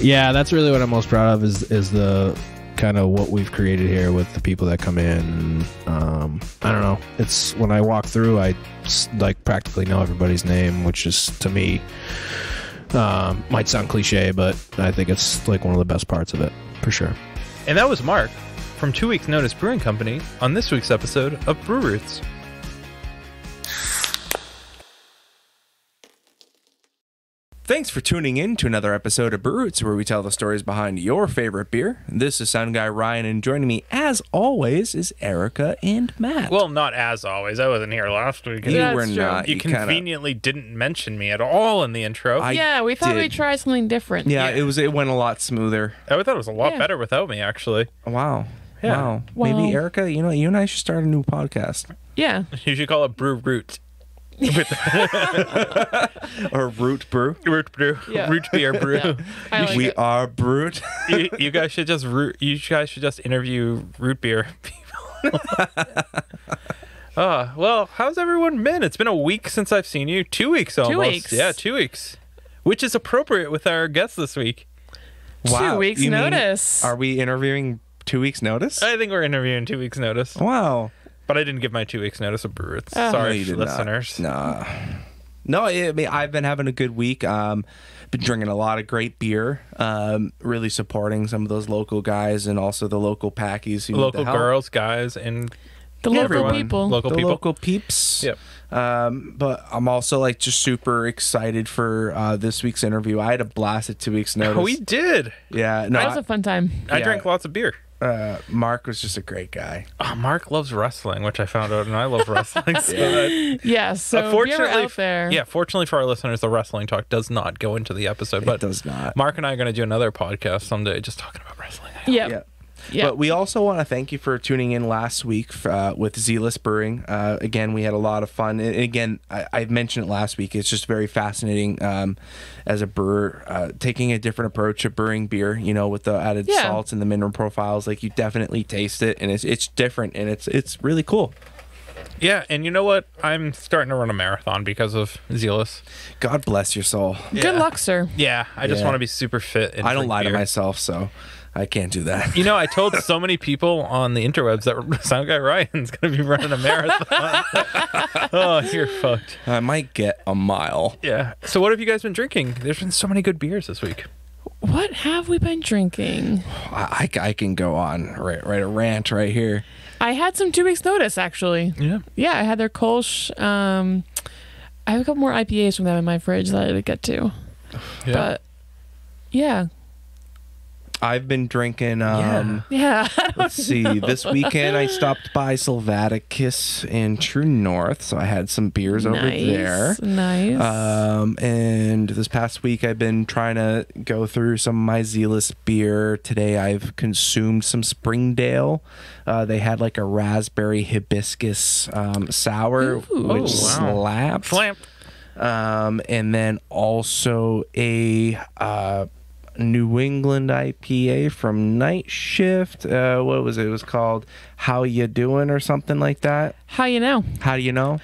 Yeah, that's really what I'm most proud of is the kind of what we've created here with the people that come in. I don't know. It's when I walk through, I like practically know everybody's name, which is to me might sound cliche, but I think it's like one of the best parts of it for sure. And that was Mark from 2 Weeks Notice Brewing Company on this week's episode of Brew Roots. Thanks for tuning in to another episode of Brew Roots, where we tell the stories behind your favorite beer. This is Sound Guy Ryan, and joining me, as always, is Erica and Matt. Well, not as always. I wasn't here last week. You were not. You conveniently didn't mention me at all in the intro. Yeah, we thought we'd try something different. Yeah, it went a lot smoother. I thought it was a lot better without me, actually. Wow. Yeah. Wow. Maybe, Erica, you and I should start a new podcast. Yeah. You should call it Brew Root. Or Root Brew. Root Brew. Yeah. Root Beer Brew. Yeah. I like We it. are Brute. You guys should just interview root beer people. Well, how's everyone been? It's been a week since I've seen you. 2 weeks almost. 2 weeks. Yeah, 2 weeks. Which is appropriate with our guest this week. Wow. 2 weeks You mean, notice. are we interviewing 2 weeks notice? I think we're interviewing 2 weeks notice. Wow. But I didn't give my 2 weeks notice of Brew Roots. Oh. No, Sorry, you did listeners. Not. No, I mean, I've been having a good week. Been drinking a lot of great beer. Really supporting some of those local guys and also the local packies. Who Local need the help. girls, guys, and The local everyone. people. local The people. local peeps. Yep. But I'm also like just super excited for this week's interview. I had a blast at 2 weeks notice. Oh, we did. Yeah. No, That was a fun time. I Yeah. drank lots of beer. Mark was just a great guy. Oh, Mark loves wrestling, which I found out, and I love wrestling. So that, Yeah, so if you're out there. yeah, fortunately for our listeners, the wrestling talk does not go into the episode. But It does not. Mark and I are going to do another podcast someday just talking about wrestling. Yeah. Yeah. But we also want to thank you for tuning in last week with Zealous Brewing. Again, we had a lot of fun. And again, I mentioned it last week. It's just very fascinating as a brewer, taking a different approach to brewing beer, with the added salts and the mineral profiles. Like, you definitely taste it, and it's different, and it's really cool. Yeah, and you know what? I'm starting to run a marathon because of Zealous. God bless your soul. Good luck, sir. Yeah, I just Yeah. want to be super fit. And I don't drink lie to beer. myself, so I can't do that. I told so many people on the interwebs that Sound Guy Ryan's going to be running a marathon. Oh, you're fucked. I might get a mile. Yeah. So what have you guys been drinking? There's been so many good beers this week. What have we been drinking? I can go on a rant right here. I had some 2 weeks notice, actually. Yeah. Yeah, I had their Kolsch. I have a couple more IPAs from them in my fridge that I didn't get to. Yeah. But, yeah. I've been drinking. Yeah. Let's see. This weekend I stopped by Sylvaticus in True North, so I had some beers over there. Nice. And this past week I've been trying to go through some of my Zealous beer. Today I've consumed some Springdale. They had like a raspberry hibiscus sour, which slapped. Slamp. And then also a New England IPA from Night Shift. What was it? It was called How You Doing or something like that. How you know? How do you know?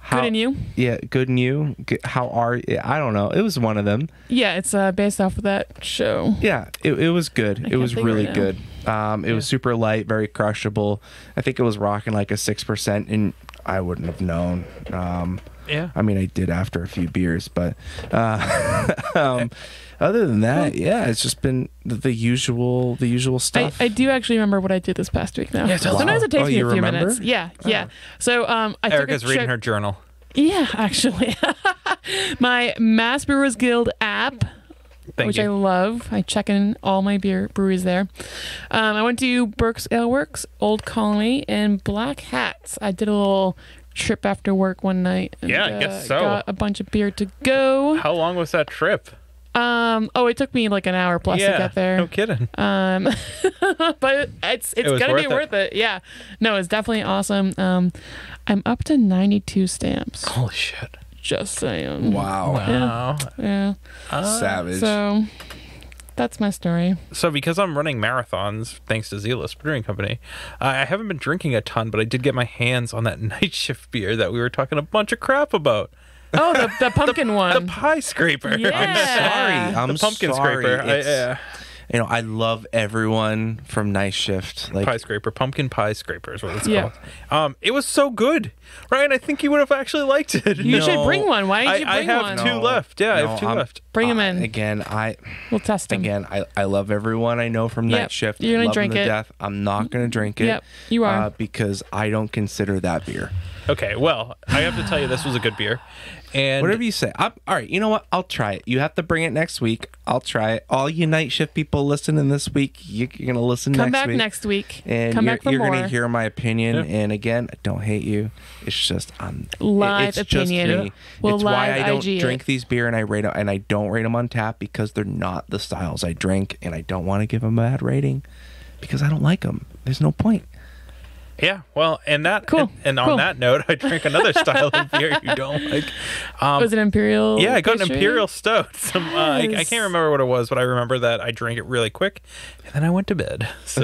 Good and you? Yeah, good and you. How are you? I don't know. It was one of them. Yeah, it's based off of that show. Yeah, it was good. It was think really right good. It was super light, very crushable. I think it was rocking like a 6%, and I wouldn't have known. Yeah. I mean, I did after a few beers, but other than that, yeah, it's just been the usual stuff. I do actually remember what I did this past week now. Yeah, tell us. Sometimes it takes me you a few remember? minutes. Yeah, yeah. So I Erica's took a reading trip. her journal. Yeah, actually. My Mass Brewers Guild app, which I love. I check in all my breweries there. I went to Burke's Ale Works, Old Colony, and Black Hats. I did a little trip after work one night. And, Yeah, I guess so. Got a bunch of beer to go. How long was that trip? It took me like an hour plus to get there. No kidding. But it's was gonna be worth worth it. Yeah. No, it's definitely awesome. I'm up to 92 stamps. Holy shit. Just saying. Wow. Yeah. Savage. So that's my story. So because I'm running marathons, thanks to Zealous Brewing Company, I haven't been drinking a ton, but I did get my hands on that Night Shift beer that we were talking a bunch of crap about. Oh, the pumpkin one. The pie scraper. Yeah. I'm The pumpkin sorry. scraper. It's- I love everyone from Night Shift. Like, Pie scraper, pumpkin pie scraper is what it's Yeah. called. It was so good, Ryan. I think you would have actually liked it. You should bring one. Why didn't you bring I have one? two left. Yeah, I have 2 left. Bring them in. Again, We'll test them. I love everyone I know from Yep. Night Shift. You're gonna Love them drink to it. death. I'm not gonna drink it. Yep, you are. Because I don't consider that beer. Okay, well, I have to tell you, this was a good beer. And Whatever you say. All right, you know what? I'll try it. You have to bring it next week. I'll try it. All you Night Shift people listening this week, you're gonna listen Come next back week. next week. And Come you're, back for you're more. gonna hear my opinion. Yeah. And again, I don't hate you. It's just Live it's opinion. Just me. We'll it's why live I don't IG drink it. these beer and I don't rate them on tap because they're not the styles I drink, and I don't want to give them a bad rating because I don't like them. There's no point. yeah, well, and that Cool. and on Cool. that note, I drank another style of beer you don't like. Was it Imperial? Yeah, I got an pastry? Imperial Stout. I Yes. can't remember what it was, but I remember that I drank it really quick, and then I went to bed. So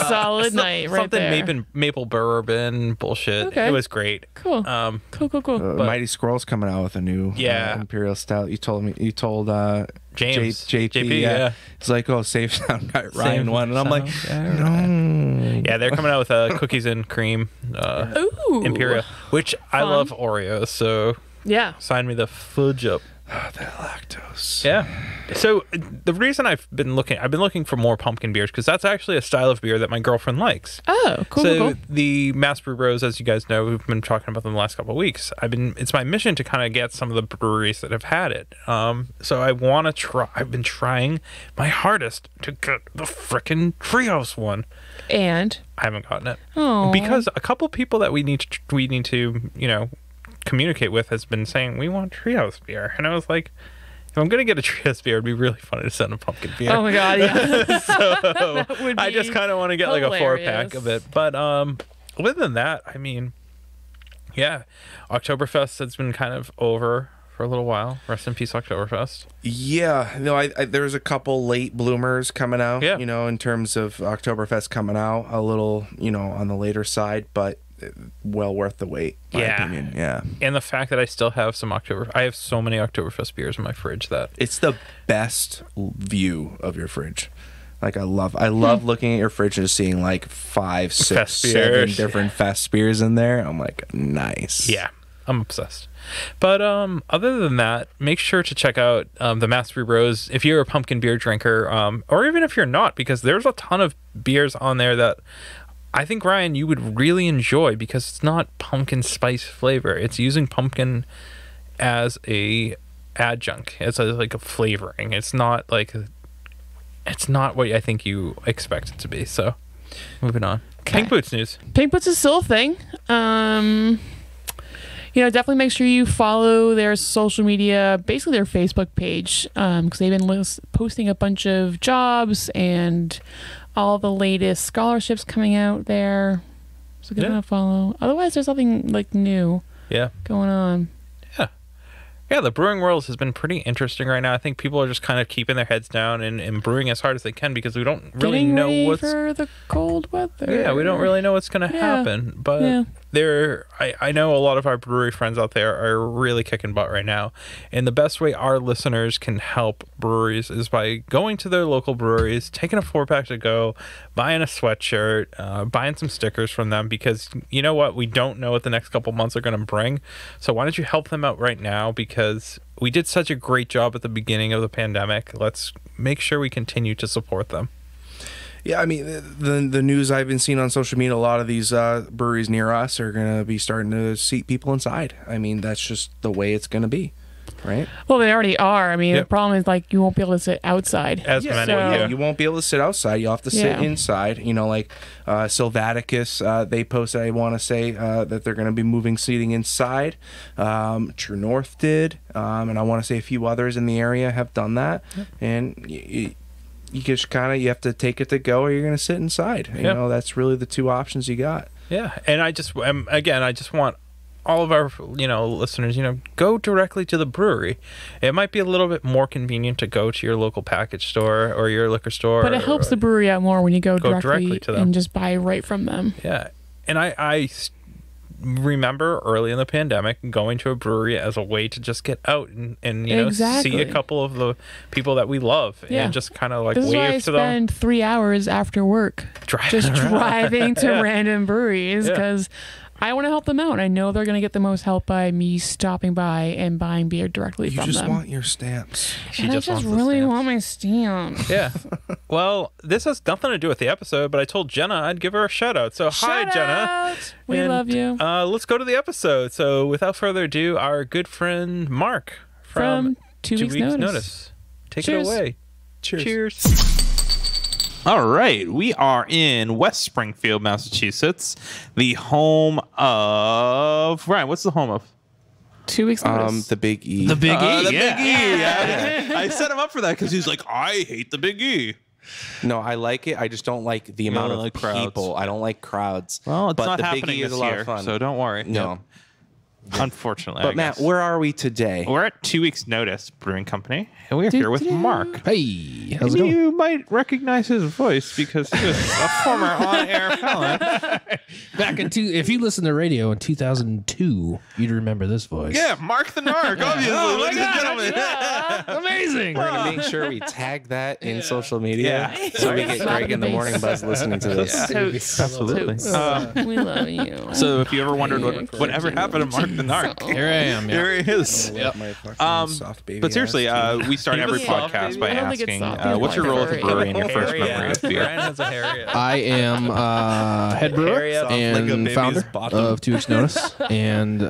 Solid night right something there. maple bourbon bullshit. Okay. It was great. Cool. Cool. Mighty Squirrel's coming out with a new Imperial Stout. You told James. JP, yeah. It's like, oh, Safe Sound Guy Ryan one, and I'm like, Sound no. Yeah, they're coming out with cookies and cream Ooh. Imperial, which I Fun. love Oreos, so Yeah. sign me the fudge up. Oh, that lactose. Yeah. So the reason I've been looking for more pumpkin beers because that's actually a style of beer that my girlfriend likes. Oh, cool. So cool. the Mass Brew Rose, as you guys know, we've been talking about them the last couple of weeks. It's my mission to kind of get some of the breweries that have had it. So I want to try. I've been trying my hardest to get the frickin' Trios one. And I haven't gotten it oh, because a couple people that we need to communicate with has been saying we want Trios beer, and I was like, if I'm gonna get a Trios beer, it'd be really funny to send a pumpkin beer. oh my god, yeah. So That would I be just kind of want to get like a 4-pack hilarious. of it. But other than that, I mean, yeah, Oktoberfest has been kind of over for a little while. Rest in peace, Oktoberfest. Yeah, no, I there's a couple late bloomers coming out. Yeah. In terms of Oktoberfest coming out a little, on the later side, but well worth the wait. My opinion. Yeah, And the fact that I still have I have so many Oktoberfest beers in my fridge that it's the best view of your fridge. Like I love looking at your fridge and just seeing like 5, 6, Fest 7 beers. different fest beers in there. I'm like, nice. yeah, I'm obsessed. But other than that, make sure to check out the Mass Brew Rose if you're a pumpkin beer drinker, or even if you're not, because there's a ton of beers on there that I think, Ryan, you would really enjoy because it's not pumpkin spice flavor. It's using pumpkin as a adjunct, as like a flavoring. It's not what I think you expect it to be. So, moving on. Okay. Pink Boots news. Pink Boots is still a thing. Definitely make sure you follow their social media, basically their Facebook page, because they've been posting a bunch of jobs and all the latest scholarships coming out there. So give them a follow. Otherwise, there's nothing like new going on. Yeah, the brewing world has been pretty interesting right now. I think people are just kind of keeping their heads down and brewing as hard as they can because we don't really Getting know ready what's for the cold weather. Yeah, we don't really know what's going to happen. But I know a lot of our brewery friends out there are really kicking butt right now. And the best way our listeners can help breweries is by going to their local breweries, taking a 4-pack to go, buying a sweatshirt, buying some stickers from them because you know what? We don't know what the next couple months are going to bring. So why don't you help them out right now? Because we did such a great job at the beginning of the pandemic. Let's make sure we continue to support them. Yeah, I mean, the news I've been seeing on social media, a lot of these breweries near us are going to be starting to seat people inside. I mean, that's just the way it's going to be, right? Well, they already are. I mean, the problem is like you won't be able to sit outside. As many, so- You won't be able to sit outside. You'll have to sit inside. Like Sylvaticus, they posted, I want to say, that they're going to be moving seating inside. True North did. And I want to say a few others in the area have done that. Yep. And you just you have to take it to go or you're going to sit inside. You know, that's really the two options you got. Yeah. And I just want all of our, listeners, go directly to the brewery. It might be a little bit more convenient to go to your local package store or your liquor store. But it helps the brewery out more when you go directly to them and just buy right from them. Yeah. And I remember early in the pandemic going to a brewery as a way to just get out and you know, see a couple of the people that we love and just kind of like this wave is why to I spend 3 hours after work driving to random breweries because I want to help them out. I know they're going to get the most help by me stopping by and buying beer directly from them. You just want your stamps. I just really want my stamps. Yeah. Well, this has nothing to do with the episode, but I told Jenna I'd give her a shout out. So hi, Jenna. We love you. Let's go to the episode. So without further ado, our good friend Mark from 2 Weeks Notice. Take it away. Cheers. All right, we are in West Springfield, Massachusetts, the home of Ryan. What's the home of? 2 Weeks Notice. The Big E. The Big E. The Big E. Yeah. I set him up for that because he's like, I hate the Big E. No, I like it. I just don't like the amount of people. I don't like crowds. Well, it's but not the happening Big E is this a lot year, of fun. so don't worry. No. Unfortunately, But Matt, where are we today? we're at 2 Weeks Notice Brewing Company, and we're here with Mark. Hey, how's it Maybe going? you might recognize his voice because he was a former on-air felon. Back in if you listen to radio in 2002, you'd remember this voice. Yeah, Mark the Narc, obviously, ladies and gentlemen. Amazing. We're going to make sure we tag that in social media Yeah. so we get Greg in the morning buzz listening to this. Totes. Absolutely. We love you. So if you ever wondered whatever happened to Mark the Narc, Here I am. Yeah. here he is. But seriously, we start every podcast by I don't think it's asking, soft. what's your role at the brewery and your first memory of beer? Ryan has a hair. I am head brewer Hurry up. Like a and baby's founder bottom. of 2 Weeks Notice. And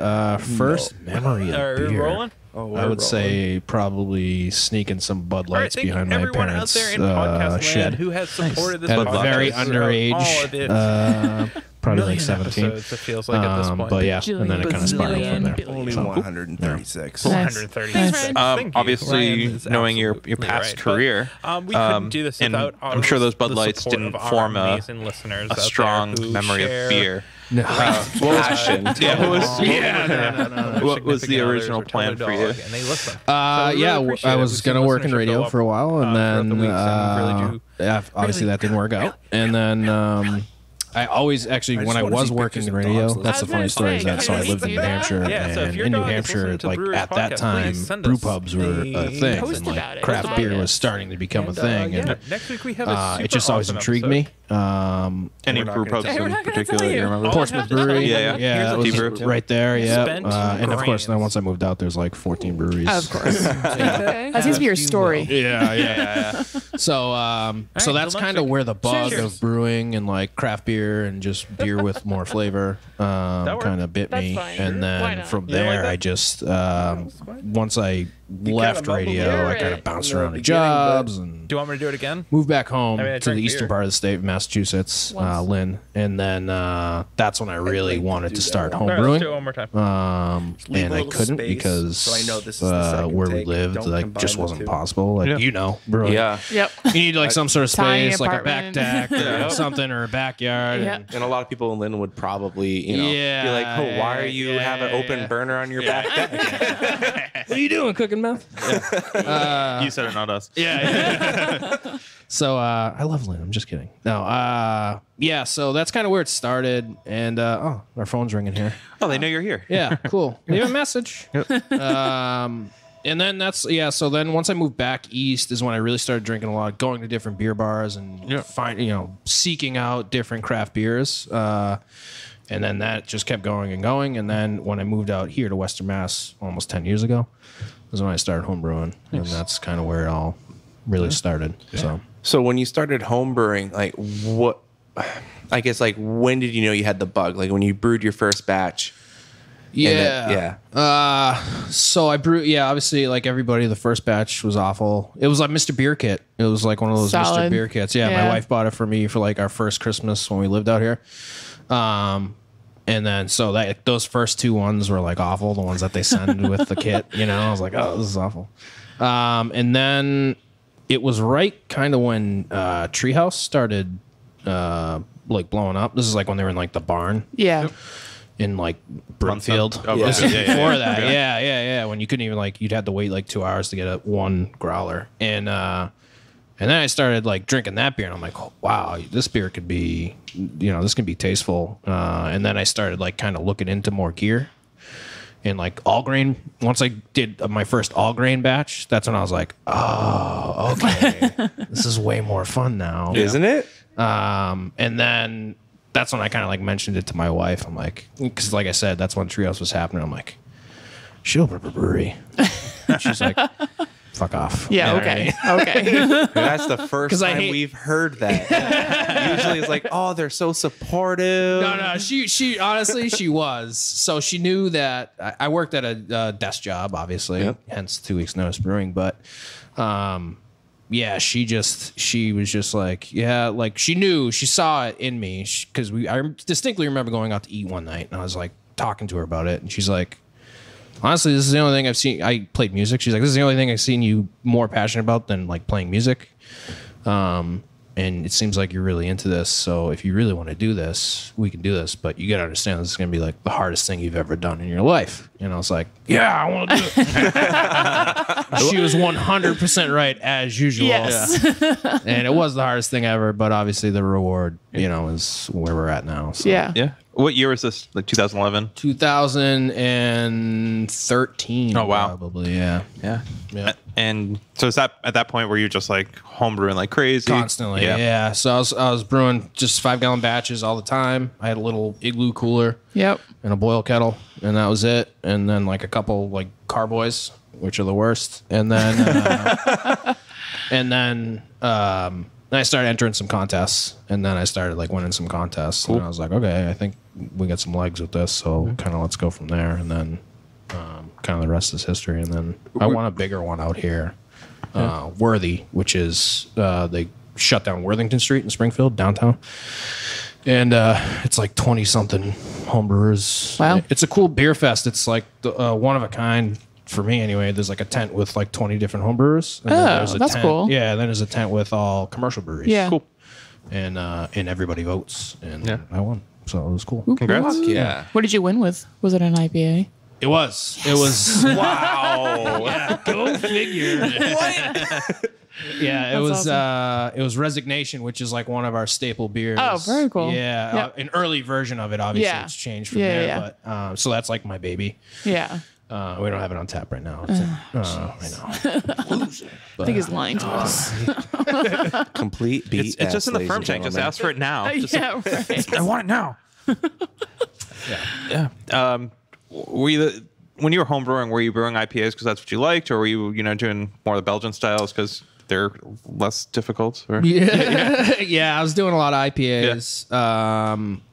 first memory of Are we beer. rolling? I would say probably sneaking some Bud All right, Lights thank behind my everyone parents' out there in podcast land shed. who has supported this At a podcast very throughout all of its underage, probably like million 17. episodes, it feels like at this point. But yeah, and then it kind of spiraled from there. Only So, 136. 136. Thanks, Ryan. Thank you. Obviously, Ryan is knowing your absolutely past right. career, But, we couldn't do this and without I'm sure those Bud the Lights support didn't of our form amazing listeners out a there strong who memory share of beer. No. Passion. Yeah, what was, their what was the significant original others or plan tell for their you? dog, and they listen. Yeah, really I appreciate it. was We've gonna seen work in listenership radio go up, for a while, and throughout then the weeks, and really do obviously that didn't work out. And then I always actually, when I wanna was see working pictures in of radio, dogs. that's the I was funny gonna story. Is say, that so I can lived you in do New that? Hampshire, Yeah, so if and your in New dog is Hampshire, listening to like Brewery at that Podcast, time, please send brew us pubs were a a thing, post and like about it. craft It's beer obvious. was starting to become a thing, yeah, and next week we have a super it just always awesome intrigued episode. me. Any We're not brew gonna pubs tell you. in We're not gonna particular tell that you you. remember? Oh, Portsmouth Brewery, Yeah, yeah, that was T-brew. right there, yeah. Spent And of course, then grains. once I moved out, there's like 14 breweries. Of course. That seems to be your story. Yeah. So till that's next kind of week. where the bug Cheers. of brewing and like craft beer and just beer with more flavor works. kind of bit That's me. fine. And Why then not? from You don't like there, that? I just once I left mumbled radio, I it. kind of bounced In the around to beginning, jobs and Do you want me to do it again? moved back home I mean, I to the drank eastern beer. part of the state of Massachusetts, Once. Lynn. And then that's when I really wanted to start home All right, brewing. let's do it one more time. leave And a I little couldn't space because so I know this is the second where we take. lived Don't like combine just the wasn't two. possible. Like brewing. Yeah. Yep. You need like some sort of Tiny space, like a back apartment. deck or Yeah. something, or a backyard. Yeah. and- And a lot of people in Lynn would probably, be like, "Oh, why are you have an open burner on your back deck?" What are you doing, cooking mouth? You said it, not us. Yeah. So I love Lynn. I'm just kidding. No. Yeah. So that's kind of where it started. And oh, our phone's ringing here. Oh, they know you're here. Yeah. Cool. Leave a message. And then so then once I moved back east is when I really started drinking a lot, going to different beer bars and seeking out different craft beers. And then that just kept going and going. And then when I moved out here to Western Mass almost 10 years ago was when I started home brewing. And that's kind of where it all really started. So So when you started home brewing, like what? I guess like when did you know you had the bug? Like when you brewed your first batch? yeah. So I brewed, obviously, like everybody, the first batch was awful. It was like Mr. Beer Kit. It was like one of those Solid. Mr. Beer Kits. Yeah, my wife bought it for me for like our first Christmas when we lived out here. And then so that those first two ones were like awful, the ones that they send with the kit. I was like, oh, this is awful. And then it was right kind of when Treehouse started like blowing up. This is like when they were in like the barn. Yeah. In like Brookfield. Oh, This is yeah, before that. Yeah. When you couldn't even like, you'd have to wait like 2 hours to get one growler. And And then I started like drinking that beer, and I'm like, oh, wow, this beer could be, this can be tasteful. And then I started like kind of looking into more gear and like all grain. Once I did my first all grain batch, that's when I was like, oh, okay, this is way more fun now, isn't it? And then that's when I kind of like mentioned it to my wife. I'm like, because like I said, that's when Treehouse was happening. I'm like, she'll open up a brewery. She's like, fuck off. Yeah, okay. Okay. That's the first time we've heard that. Usually it's like, oh, they're so supportive. No, she honestly, she was. So she knew that I worked at a desk job, obviously, hence 2 weeks notice brewing. But yeah, she was just like, yeah, like she knew, she saw it in me. Because I distinctly remember going out to eat one night, and I was like talking to her about it. And she's like, honestly, this is the only thing I've seen. I played music. She's like, this is the only thing I've seen you more passionate about than like playing music. And it seems like you're really into this. So if you really want to do this, we can do this. But you got to understand this is going to be like the hardest thing you've ever done in your life. And I was like, yeah, I want to do it. She was 100% right as usual. Yes. And it was the hardest thing ever. But obviously the reward, is where we're at now. So. Yeah. Yeah. What year was this? Like 2011? 2013. Oh, wow. Probably, yeah. Yeah. Yeah. And so is that at that point where you're just like homebrewing like crazy? Constantly, yeah. So I was brewing just 5-gallon batches all the time. I had a little igloo cooler. Yep. And a boil kettle, and that was it. And then like a couple like carboys, which are the worst. And then then I started entering some contests, and then I started like winning some contests. Cool. And I was like, okay, I think we got some legs with this, so kind of let's go from there. And then kind of the rest is history. And then I won a bigger one out here, Worthy, which is they shut down Worthington Street in Springfield downtown, and it's like 20-something homebrewers. Wow, it's a cool beer fest. It's like one of a kind. For me, anyway, there's like a tent with like 20 different homebrewers. And then there's a that's tent, cool. Yeah, and then there's a tent with all commercial breweries. Yeah, cool. And everybody votes, and I won, so it was cool. Ooh, congrats! cool. Yeah. What did you win with? Was it an IPA? It was. Yes. It was. Wow. Yeah, go figure. What? Yeah, it That's was. awesome. It was Resignation, which is like one of our staple beers. Oh, very cool. Yeah, Yep. An early version of it. Obviously, Yeah. it's changed from Yeah, there. yeah. But so that's like my baby. Yeah. We don't have it on tap right now. I know. I think he's lying to us. Complete beat. It's just in the firm tank. Just ask for it now. Yeah, right. I want it now. Yeah. Were you when you were homebrewing? Were you brewing IPAs because that's what you liked, or were you doing more of the Belgian styles because they're less difficult? Or? Yeah, yeah. I was doing a lot of IPAs,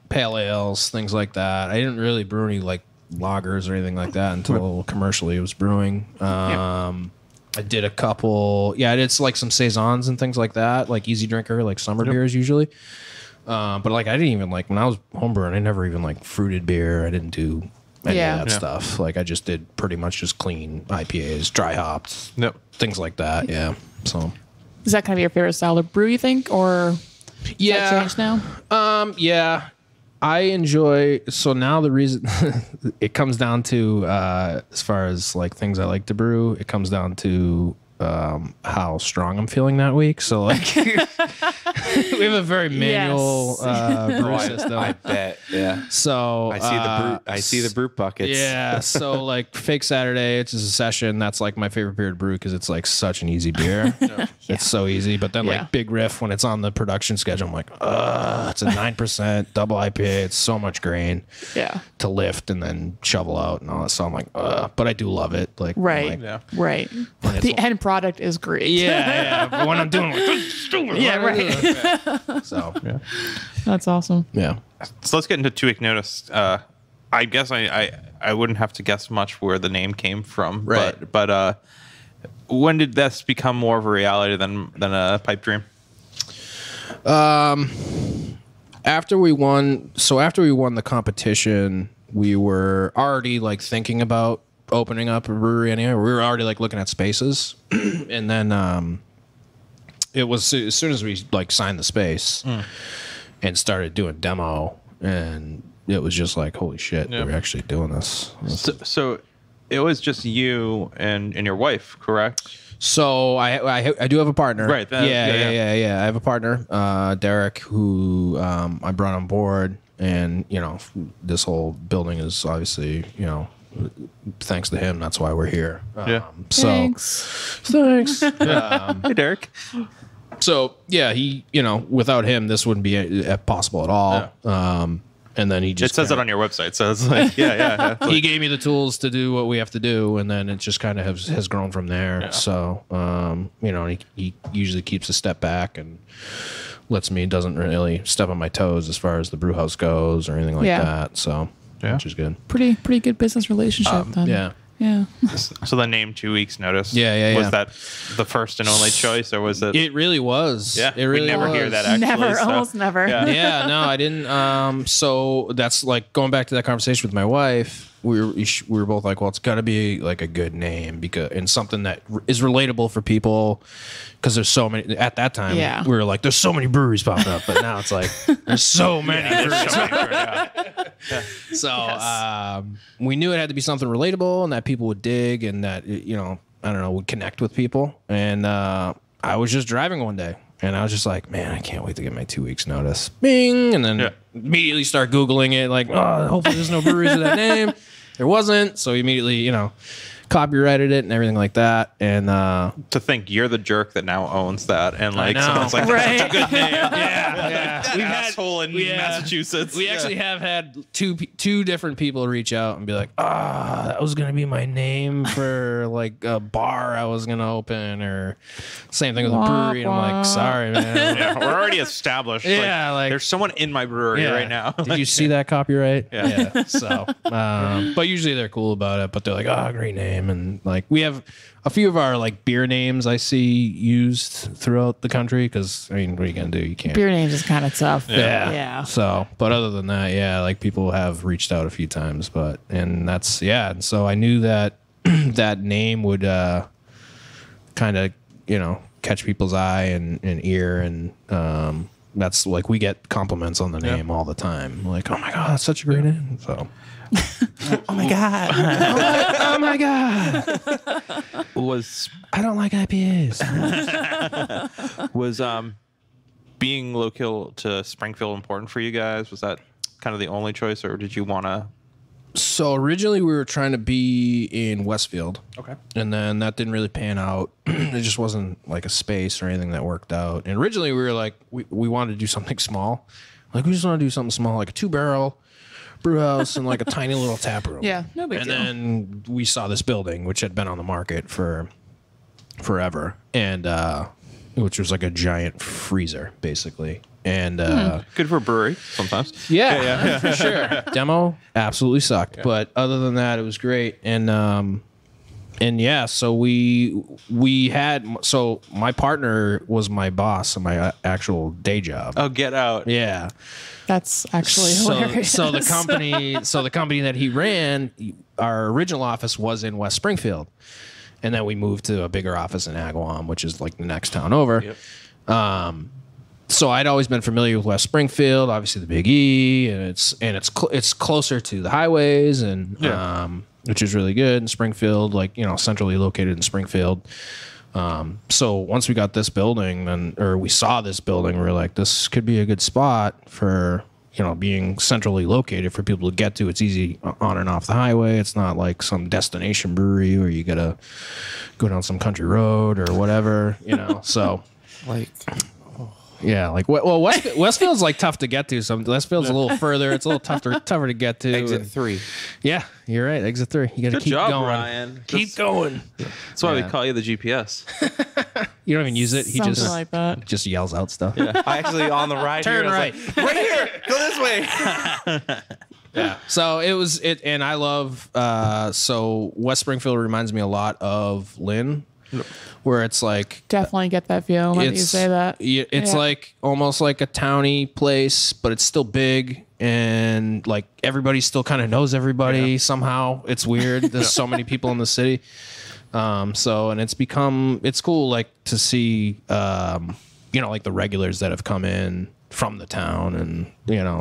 pale ales, things like that. I didn't really brew any like lagers or anything like that until commercially it was brewing. I did a couple. Yeah, I did like some saisons and things like that, like easy drinker, like summer beers usually. But like I didn't even like when I was homebrewing. I never even like fruited beer. I didn't do any of that stuff. Like I just did pretty much just clean IPAs, dry hopped, things like that. Yeah. So is that kind of your favorite style of brew? You think, or has that changed now? Yeah. I enjoy, so now the reason it comes down to, as far as like things I like to brew, it comes down to how strong I'm feeling that week. So like we have a very manual brew system. I bet. Yeah. So I see the brew buckets. Yeah. So like Fake Saturday, it's just a session. That's like my favorite beer to brew because it's like such an easy beer. It's so easy. But then like Big Riff, when it's on the production schedule, I'm like, it's a 9% double IPA. It's so much grain. Yeah. To lift and then shovel out and all that. So I'm like, but I do love it. Like, right. Right. The end product is great. Yeah. But when I'm doing like, yeah, right. So that's awesome. Yeah. So let's get into 2 Week Notice. I guess I wouldn't have to guess much where the name came from. Right. But when did this become more of a reality than a pipe dream? After we won the competition, we were already like thinking about opening up a brewery anyway. We were already like looking at spaces. And then it was as soon as we like signed the space and started doing demo, and it was just like, holy shit, we're actually doing this. So it was just you and your wife, correct? So I do have a partner. Right. Yeah. I have a partner, Derek, who I brought on board, and this whole building is obviously thanks to him. That's why we're here. Thanks. Hey, Derek. So yeah, he without him this wouldn't be possible at all. Yeah. And then he just it says it on your website, so it's like yeah. He gave me the tools to do what we have to do, and then it just kind of has grown from there. Yeah. So he usually keeps a step back and doesn't really step on my toes as far as the brew house goes or anything like that. So which is good. Pretty good business relationship then. Yeah. Yeah. So the name 2 weeks notice. Yeah. Was that the first and only choice, or was it? It really was. Yeah. It really we never was. hear that actually. Almost never. Yeah. Yeah, no, I didn't. So that's like going back to that conversation with my wife. We were both like, well, it's got to be like a good name and something that is relatable for people, because there's so many at that time. Yeah. We were like, there's so many breweries popping up, but now it's like there's so many. So we knew it had to be something relatable and that people would dig, and that would connect with people. And I was just driving one day, and I was just like, man, I can't wait to get my 2 weeks notice. Bing, and then immediately start Googling it, like, oh, hopefully there's no breweries with that name. There wasn't, so immediately copyrighted it and everything like that. And to think you're the jerk that now owns that, and like someone's like, right. that's a good name. yeah. We've asshole in Massachusetts. We actually have had two different people reach out and be like, that was gonna be my name for like a bar I was gonna open, or same thing with a brewery. And I'm like, sorry, man. Yeah, we're already established. Yeah, like there's someone in my brewery right now. Did you see that copyright? Yeah. So, but usually they're cool about it. But they're like, great name. And like we have a few of our like beer names I see used throughout the country, because I mean, what are you gonna do? You can't. Beer names is kind of tough. Yeah. So, but other than that, like people have reached out a few times, and so I knew that that name would kind of catch people's eye and ear, and that's like we get compliments on the name all the time, like, oh my god, that's such a great name. So Oh my god. oh my god. I don't like IPAs. Was being local to Springfield important for you guys? Was that kind of the only choice, or did you want to? So originally we were trying to be in Westfield. Okay. And then that didn't really pan out. It just wasn't like a space or anything that worked out. And originally we were like, we wanted to do something small. Like we just want to do something small, like a 2-barrel brew house and like a tiny little tap room. Yeah, no big deal. And then we saw this building, which had been on the market for forever, and which was like a giant freezer, basically. And Good for a brewery sometimes. yeah, for sure. Demo absolutely sucked, but other than that, it was great. And yeah, so so my partner was my boss on my actual day job. Oh, get out. Yeah. That's actually hilarious. So the company that he ran, our original office was in West Springfield, and then we moved to a bigger office in Agawam, which is like the next town over. Yep. So I'd always been familiar with West Springfield, obviously the Big E, and it's closer to the highways, and which is really good in Springfield, like centrally located in Springfield. So once we got this building, we saw this building, we were like, this could be a good spot for, being centrally located for people to get to. It's easy on and off the highway. It's not like some destination brewery where you got to go down some country road or whatever, so Like, yeah, like Westfield's like tough to get to. Westfield's a little further. It's a little tougher to get to. exit 3. Yeah, you're right. Exit 3. You got to Good keep job, going. Ryan. Keep going. That's why we call you the GPS. You don't even use it. He Something just like that. just yells out stuff. I actually, on the ride Turn here, right. I was like, right here, go this way. Yeah. So it was it, and I love. So West Springfield reminds me a lot of Lynn, where it's like Definitely get that feel when you say that. It's like almost like a towny place, but it's still big, and like everybody still kind of knows everybody somehow. It's weird. There's so many people in the city. And it's cool, like to see, like the regulars that have come in from the town, and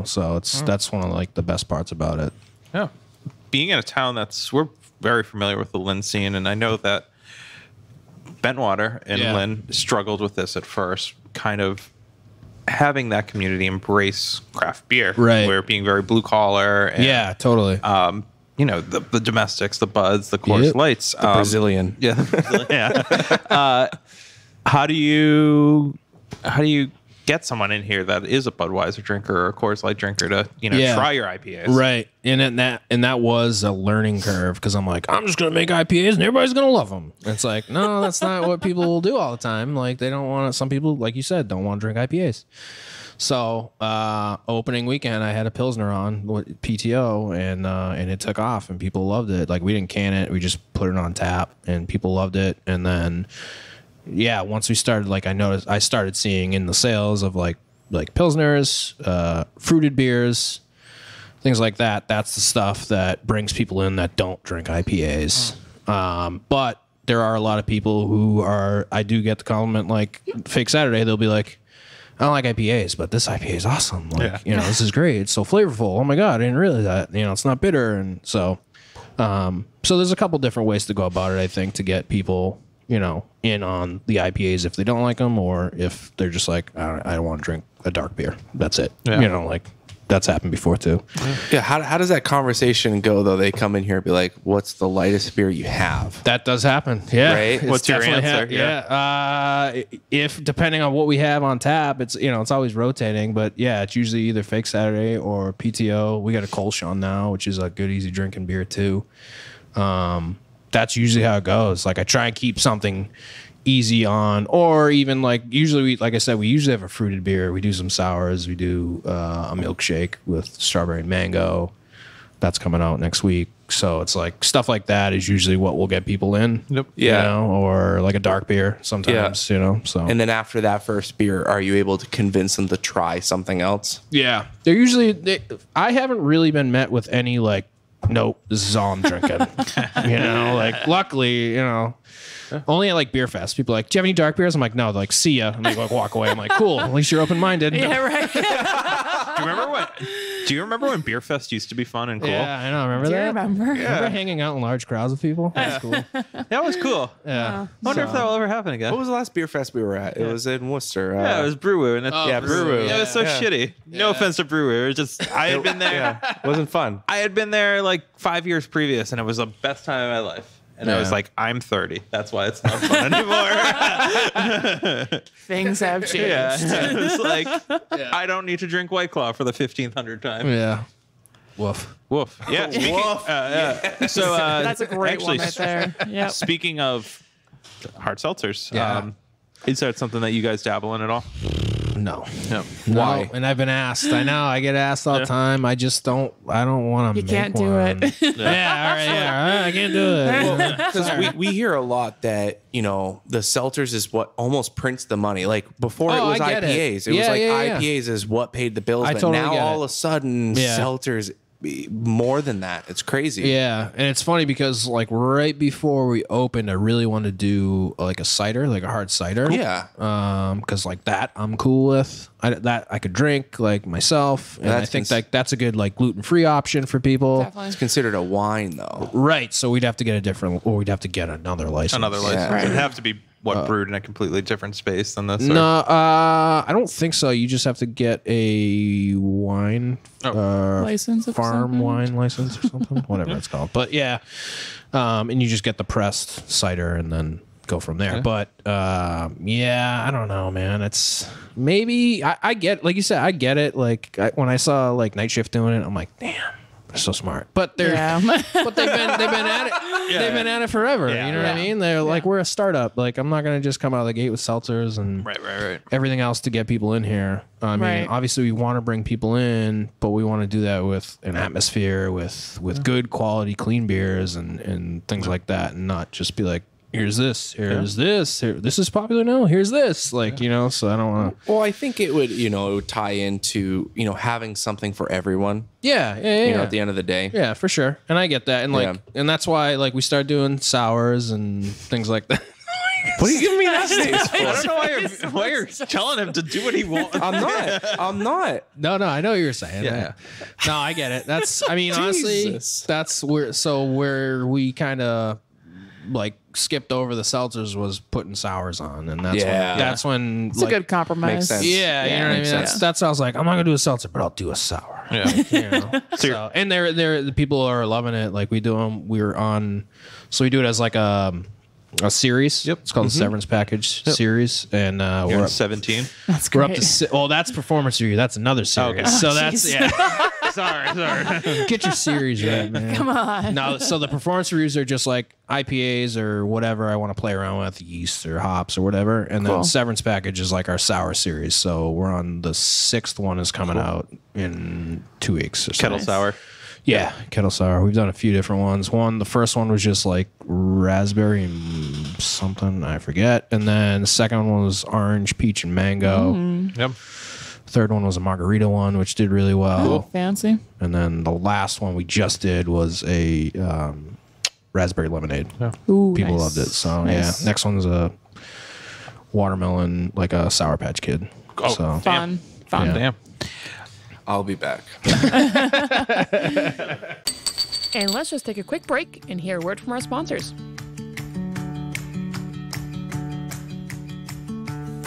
so that's one of like the best parts about it. Yeah. Being in a town we're very familiar with the Lynn scene, and I know that Bentwater and Lynn struggled with this at first, kind of having that community embrace craft beer, right? Where being very blue collar, and, totally. You know, the domestics, the buds, the Coors Lights, the Brazilian. How do you get someone in here that is a Budweiser drinker or a Coors Light drinker to try your IPAs? Right, and that was a learning curve, because I'm like, I'm just gonna make IPAs and everybody's gonna love them. It's like, no, that's not what people will do all the time. Like, they don't want to. Some people, like you said, don't want to drink IPAs. So opening weekend, I had a Pilsner on with PTO, and it took off, and people loved it. Like, we didn't can it, we just put it on tap, and people loved it. And then, once we started, like, I started seeing in the sales of like Pilsners, fruited beers, things like that. That's the stuff that brings people in that don't drink IPAs. But there are a lot of people who are. I do get the compliment, like Fake Saturday. They'll be like, I don't like IPAs, but this IPA is awesome. Like, this is great. It's so flavorful. Oh my God, I didn't realize that. It's not bitter. And so there's a couple different ways to go about it, I think, to get people, in on the IPAs if they don't like them, or if they're just like, I don't want to drink a dark beer. That's it. Like, that's happened before too. Yeah. How does that conversation go, though? They come in here and be like, what's the lightest beer you have? That does happen. Yeah. Right? What's your answer? If depending on what we have on tap, it's, it's always rotating, but it's usually either Fake Saturday or PTO. We got a Kolschon now, which is a good, easy drinking beer too. That's usually how it goes. Like, I try and keep something easy on, or even like, usually like I said, we usually have a fruited beer. We do some sours. We do a milkshake with strawberry and mango. That's coming out next week. So it's like stuff like that is usually what will get people in. Yep. Or like a dark beer sometimes. So and then after that first beer, are you able to convince them to try something else? Yeah, they're usually. I haven't really been met with any like, nope, this is all I'm drinking. Like, luckily, only at like beer fest, people are like, do you have any dark beers? I'm like, no. They're like, see ya, and they like walk away. I'm like, cool, at least you're open minded. Yeah, right. Do you remember when Beer Fest used to be fun and cool? Yeah, I know. Remember Do that? you remember? Remember hanging out in large crowds with people? That was cool. That was cool. Yeah. Wonder if that will ever happen again. What was the last beer fest we were at? It was in Worcester. It was Brew. And Brew. It was so shitty. No offense to Brew. It was just, I had been there. It wasn't fun. I had been there like 5 years previous, and it was the best time of my life. And I was like, I'm 30. That's why it's not fun anymore. Things have changed. It was like, I don't need to drink White Claw for the 1500th time. Yeah. Woof. Woof. Yeah. So That's a great actually, one right there. Yep. Speaking of hard seltzers, Yeah. is that something that you guys dabble in at all? No. No. Why? And I've been asked. I know. I get asked all the time. I just don't. I don't want to. You can't do it. Yeah. All right. Yeah. I can't do it. Because we hear a lot that, the seltzers is what almost prints the money. Like, before it was I get IPAs. it. It was like Yeah. IPAs is what paid the bills. I But totally now get all it. of a sudden, seltzers more than that. It's crazy. Yeah, and it's funny because like right before we opened, I really wanted to do like a cider, like a hard cider. Yeah. Because like that I'm cool with. That I could drink like myself, and I think that's a good like gluten-free option for people. Definitely. It's considered a wine, though. Right. So we'd have to get a different, or we'd have to get another license. Another license. Yeah. It'd have to be brewed in a completely different space than this. No, I don't think so. You just have to get a wine License of farm something? wine license or something, whatever it's called. But yeah, and you just get the pressed cider and then go from there. But yeah, I don't know, man. It's maybe I get, like you said, I get it. Like when I saw like Night Shift doing it, I'm like, damn. They're so smart, but they're but they've been at it. They've been at it forever. Yeah. You know what I mean? They're like, we're a startup. Like, I'm not gonna just come out of the gate with seltzers and Right. everything else to get people in here. I mean, obviously we want to bring people in, but we want to do that with an atmosphere, with good quality, clean beers and things like that, and not just be like, here's this, this is popular now, here's this, like, so I don't want to. Well, I think it would, it would tie into, having something for everyone. Yeah. At the end of the day. Yeah, for sure. And I get that. And like, and that's why like we start doing sours and things like that. What are you giving me that face for? I don't know why you're telling him to do what he wants. I'm not. No, I know what you're saying. Yeah. No, I get it. That's, I mean, honestly, that's where we kind of like skipped over the seltzers was putting sours on, and that's when It's a good compromise. Makes sense. Yeah, you know what I mean. That's how I was like, I'm not gonna do a seltzer, but I'll do a sour. Yeah. You know? So, and the people are loving it. Like we do them. We're on, so we do it as like a series. Yep. It's called the Severance Package series, and we're You're up 17. That's We're great. up to well, that's performance review. That's another series. Okay. So that's Sorry. get your series right, man. Come on. No, so the performance reviews are just like IPAs or whatever I want to play around with, yeast or hops or whatever. And then Severance Package is like our sour series. So we're on the 6th one is coming out in 2 weeks or so. Kettle sour. Yeah, kettle sour. We've done a few different ones. The first one was just like raspberry and something, I forget. And then the second one was orange, peach, and mango. Yep. Third one was a margarita one, which did really well. Oh, fancy. And then the last one we just did was a raspberry lemonade. Yeah. Ooh, People nice. loved it. So Nice. yeah, next one's a watermelon, like a Sour Patch Kid. Oh, so Fun. Yeah. Damn. I'll be back. And let's just take a quick break and hear a word from our sponsors.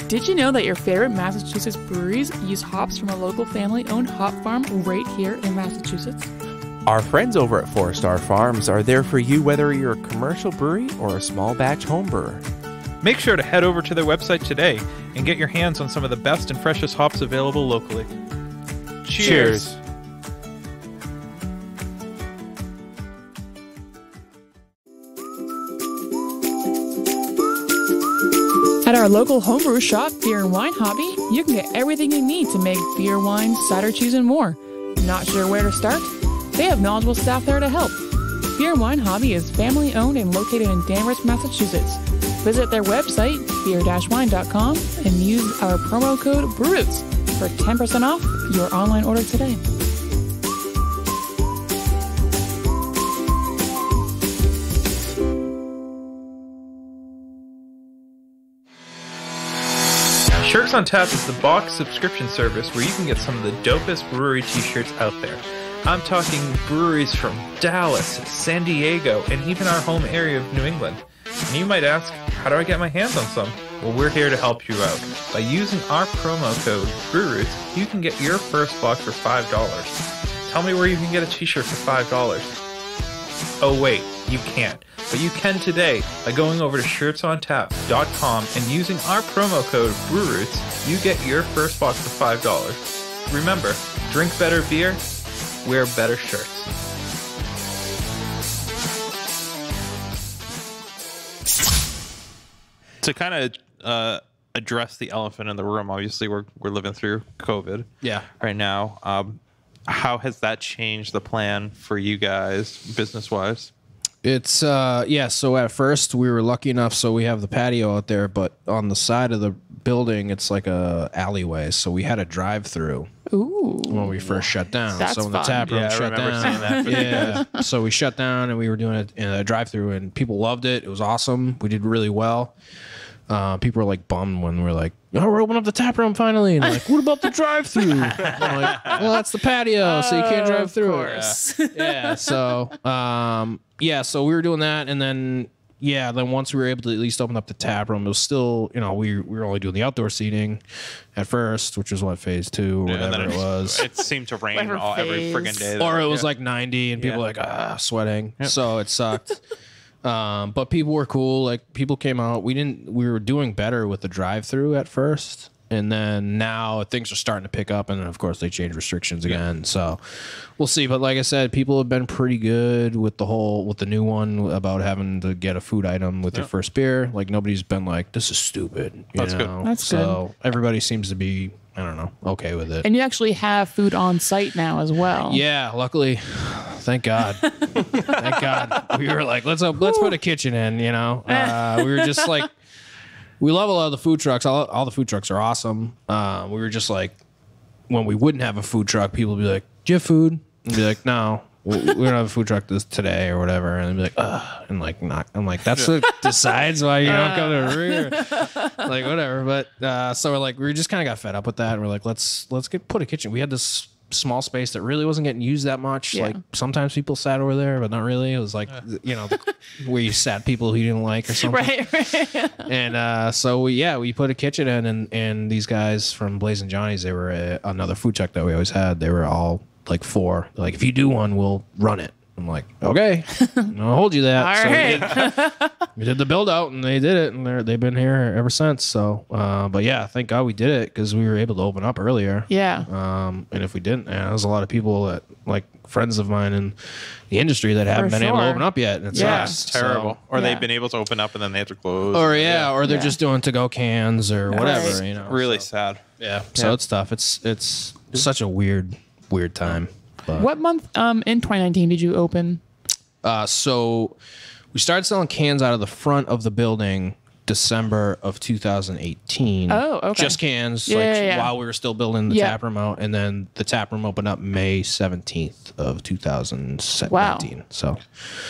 Did you know that your favorite Massachusetts breweries use hops from a local family-owned hop farm right here in Massachusetts? Our friends over at 4 Star Farms are there for you whether you're a commercial brewery or a small batch home brewer. Make sure to head over to their website today and get your hands on some of the best and freshest hops available locally. Cheers. At our local homebrew shop, Beer and Wine Hobby, you can get everything you need to make beer, wine, cider, cheese, and more. Not sure where to start? They have knowledgeable staff there to help. Beer and Wine Hobby is family owned and located in Danvers, Massachusetts. Visit their website, beer-wine.com, and use our promo code BREWROOTS for 10% off your online order today. Shirts on Tap is the box subscription service where you can get some of the dopest brewery t-shirts out there. I'm talking breweries from Dallas, San Diego, and even our home area of New England. And you might ask, how do I get my hands on some? Well, we're here to help you out. By using our promo code BREWROOTS, you can get your first box for $5. Tell me where you can get a t-shirt for $5. Oh wait, you can't. But you can today by going over to shirtsontap.com and using our promo code BREWROOTS, you get your first box for $5. Remember, drink better beer, wear better shirts. To kind of address the elephant in the room, obviously we're living through COVID right now. How has that changed the plan for you guys business-wise? It's so at first we were lucky enough, so we have the patio out there, but on the side of the building it's like a alleyway, so we had a drive-through when we first shut down. That's so when the fun. tap room Yeah, I shut remember down, seeing that. yeah, so we shut down and we were doing it in a drive-through, and people loved it. It was awesome. We did really well. People were like bummed when we were like, "Oh, we're opening up the tap room finally," and like, "What about the drive-through?" I'm like, "Well, that's the patio, so you can't drive through it." Yeah. So, so we were doing that, and then once we were able to at least open up the tap room, it was still, we were only doing the outdoor seating at first, which was phase 2 or whatever it was. It seemed to rain Whatever every phase. friggin' day. Or it was like 90 and people were like sweating. So it sucked. But people were cool. Like people came out. We were doing better with the drive-through at first. And then now things are starting to pick up, and then of course they change restrictions again. So we'll see. But like I said, people have been pretty good with the new one about having to get a food item with your first beer. Like nobody's been like, "This is stupid." That's good. That's so everybody seems to be, I don't know, okay with it. And you actually have food on site now as well. Yeah, luckily, thank God. Thank God. We were like, let's put a kitchen in, we were just like, we love a lot of the food trucks. All the food trucks are awesome. We were just like, when we wouldn't have a food truck, people would be like, "Do you have food?" And be like, "No." we don't have a food truck this today or whatever, and they'd be like, ugh, and like not. I'm like, that's what decides why you don't come to a brewery, like whatever. But so we're like, we just kind of got fed up with that, and we're like, let's put a kitchen. We had this small space that really wasn't getting used that much. Like sometimes people sat over there, but not really. It was like where you sat people who you didn't like or something. Right. And so we put a kitchen in, and these guys from Blazing Johnny's, they were another food truck that we always had. They were all like 4. They're like, if you do one, we'll run it. I'm like, okay, I'll hold you that. All right. We did the build out, and they did it, and they've been here ever since. So, but yeah, thank God we did it because we were able to open up earlier. Yeah. And if we didn't, there's a lot of people that like friends of mine in the industry that haven't been able to open up yet. And it sucks. It's terrible. Or they've been able to open up and then they have to close. Or or they're just doing to-go cans or whatever. Right. You know, really sad. Yeah. So it's tough. It's such a weird time. But. What month in 2019 did you open? So we started selling cans out of the front of the building December of 2018. Oh, okay. Just cans, while we were still building the tap room out, and then the tap room opened up May 17th of 2017. Wow. So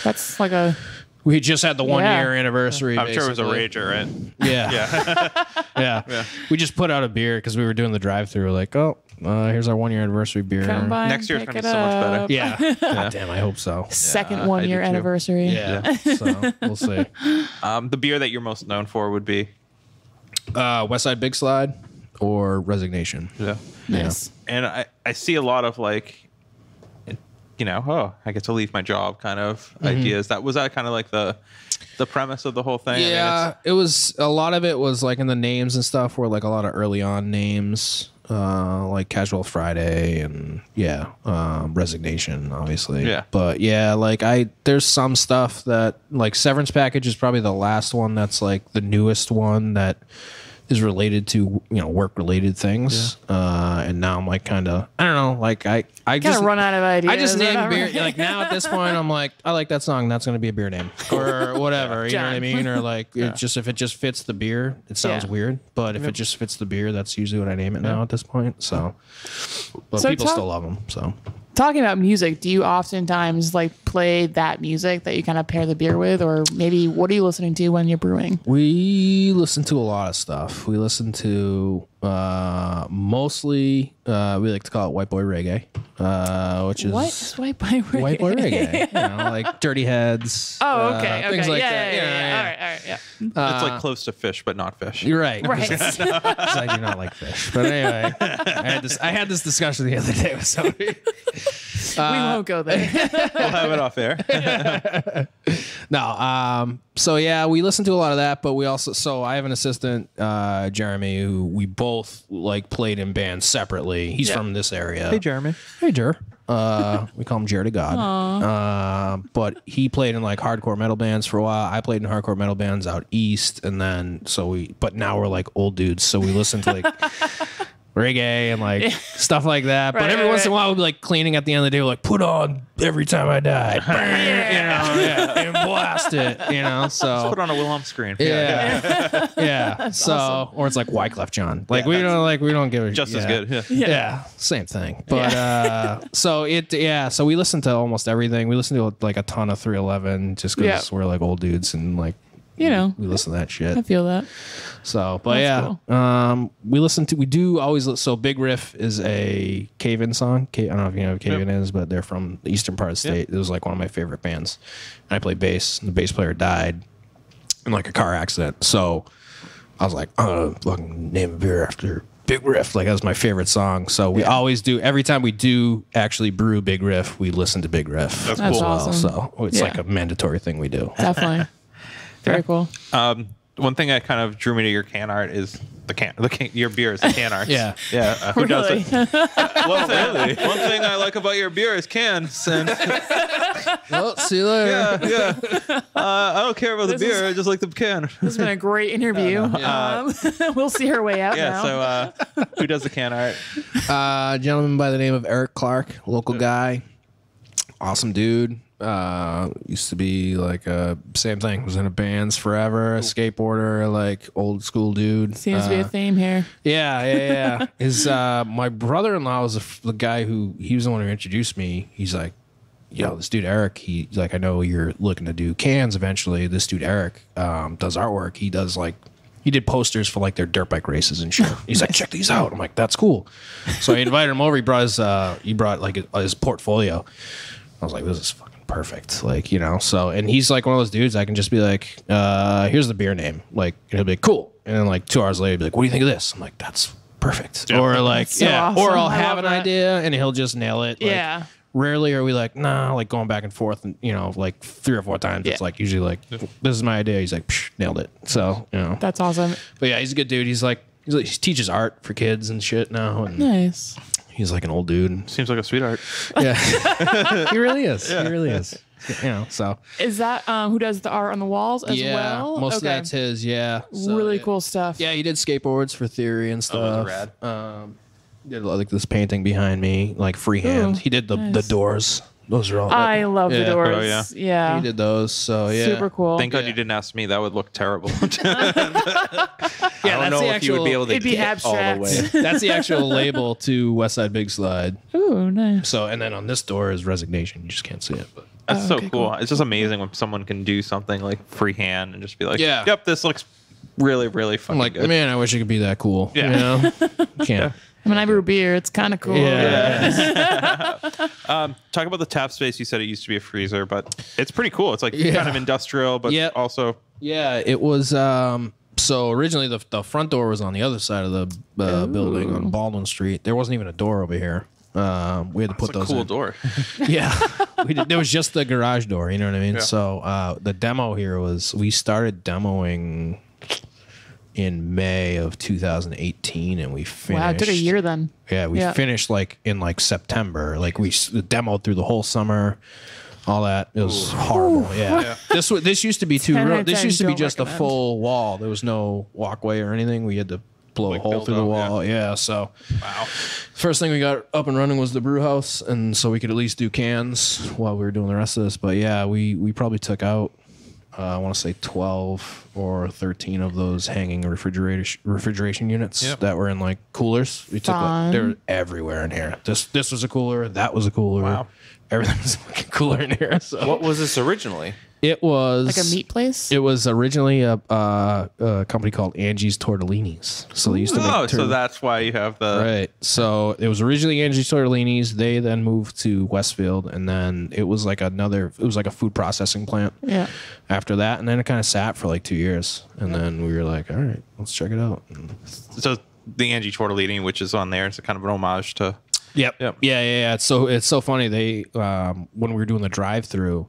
that's like a... We just had the 1 year anniversary. I'm sure it was a rager, right? Yeah. Yeah. We just put out a beer because we were doing the drive-through. Like, here's our 1 year anniversary beer. Next year's going to be so much better. Yeah. God damn, I hope so. Second 1 year anniversary. Yeah. So we'll see. The beer that you're most known for would be? Westside Big Slide or Resignation. Yeah. Nice. And I see a lot of like, I get to leave my job kind of ideas. Was that kind of like the premise of the whole thing? Yeah, it was. A lot of it was like in the names and stuff were like a lot of early on names, like Casual Friday and Resignation, obviously. Yeah. But yeah, like there's some stuff that like Severance Package is probably the last one that's like the newest one that is related to work related things. And now I'm like kind of I don't know, like I just run out of ideas. I just name beer like now at this point I'm like I like that song, that's gonna be a beer name or whatever. You know what I mean? Or like if it just fits the beer, it sounds weird, but if it just fits the beer, that's usually what I name it now at this point. So but people still love them. So talking about music, do you oftentimes like play that music that you kind of pair the beer with, or maybe what are you listening to when you're brewing? We listen to a lot of stuff. We listen to mostly we like to call it white boy reggae, which is what is white boy reggae? White boy reggae, like Dirty Heads. Oh, okay, things like that. Yeah. All right, yeah. It's like close to fish, but not fish. You're right. Right. I do not like fish, but anyway, I had this discussion the other day with somebody. We won't go there. We'll have it off air. No. So yeah, we listen to a lot of that, but we also I have an assistant, Jeremy, who we both like played in bands separately. He's from this area. Hey, Jeremy. Hey, Jer. We call him Jer to God. But he played in like hardcore metal bands for a while. I played in hardcore metal bands out east, and then but now we're like old dudes, so we listen to like reggae and like stuff like that. But every once in a while we'll be like cleaning at the end of the day, we're like, put on Every Time I Die. And blast it, so just put on a Wilhelm screen. So awesome. or it's like Wyclef Jean. Like we don't give a just as good. Yeah, same thing. But so we listen to almost everything. We listen to like a ton of 311 just because we're like old dudes and like we listen to that shit. I feel that. So, but cool. We do always. So, Big Riff is a Cave-In song. I don't know if you know what Cave-In is, but they're from the eastern part of the state. It was like one of my favorite bands. And I played bass, and the bass player died in like a car accident. So, I was like, fucking name a beer after Big Riff. Like, that was my favorite song. So, we always do, every time we do actually brew Big Riff, we listen to Big Riff. That's cool. Awesome. Well. So, it's like a mandatory thing we do. Definitely. Very cool. One thing that kind of drew me to your can art is the can. Your beer is the can art. Yeah. Who does it? Well, really. One thing I like about your beer is cans. And well, see you later. Yeah. I don't care about the beer. I just like the can. This has been a great interview. We'll see her way out now. So who does the can art? A gentleman by the name of Eric Clark, local guy, awesome dude. Used to be like same thing. Was in a bands forever. A skateboarder, like old school dude. Seems to be a theme here. Yeah. His my brother-in-law was the guy he was the one who introduced me. He's like, this dude Eric, he's like, I know you're looking to do cans eventually. This dude Eric does artwork. He does like, he did posters for like their dirt bike races and shit. He's like, check these out. I'm like, that's cool. So I invited him over. He brought like his portfolio. I was like, this is fucking perfect. Like, so, and he's like one of those dudes I can just be like, here's the beer name. Like, and he'll be like, cool. And then like 2 hours later, he'll be like, what do you think of this? I'm like, that's perfect. Yeah. Or like, so awesome. Or I'll have an idea and he'll just nail it. Like, rarely are we like, nah, like going back and forth and, like 3 or 4 times. It's like usually like, this is my idea. He's like, psh, nailed it. So, That's awesome. But yeah, he's a good dude. He's like, he teaches art for kids and shit now. And nice. He's like an old dude. Seems like a sweetheart. Yeah. He really is. Yeah. He really is. So. Is that who does the art on the walls as well? Most of that's his, So, really cool stuff. Yeah, he did skateboards for Theory and stuff. Oh, rad. Did like this painting behind me, like freehand. He did the doors. Those are all. I love the doors. Oh, yeah. He did those. So yeah, super cool. Thank God you didn't ask me. That would look terrible. I don't know if you would be able to get all the way. That's the actual label to West Side Big Slide. Ooh, nice. So and then on this door is Resignation. You just can't see it, but that's so cool. It's just amazing when someone can do something like freehand and just be like, yep, this looks really, really fun. I'm like, good. man, I wish it could be that cool. Yeah. Can't. I mean, I brew beer. It's kind of cool. Yeah. Talk about the tap space. You said it used to be a freezer, but it's pretty cool. It's like kind of industrial, but also. Yeah, it was. So originally the front door was on the other side of the building on Baldwin Street. There wasn't even a door over here. We had to put those cool in. door. Yeah. There was just the garage door. You know what I mean? Yeah. So the demo here was, we started demoing in May of 2018 and we finished. Wow, it took a year then. Yeah, we finished like in like September. Like we demoed through the whole summer, all that. It was horrible. Yeah. This used to be this used to be just a full wall. There was no walkway or anything. We had to blow a hole through the wall. Yeah. So first thing we got up and running was the brew house, and so we could at least do cans while we were doing the rest of this. But yeah, we probably took out I want to say 12 or 13 of those hanging refrigeration units that were in like coolers. We took they were everywhere in here. This was a cooler. That was a cooler. Wow. Everything was fucking cooler in here. So. What was this originally? It was like a meat place. It was originally a company called Angie's Tortellinis. So they used to make so that's why you have the right. So it was originally Angie's Tortellinis. They then moved to Westfield, and then it was like a food processing plant. Yeah. After that, and then it kind of sat for like 2 years, and then we were like, all right, let's check it out. So the Angie Tortellini, which is on there, it's a kind of an homage to. Yep. Yeah. It's so funny. They when we were doing the drive-through.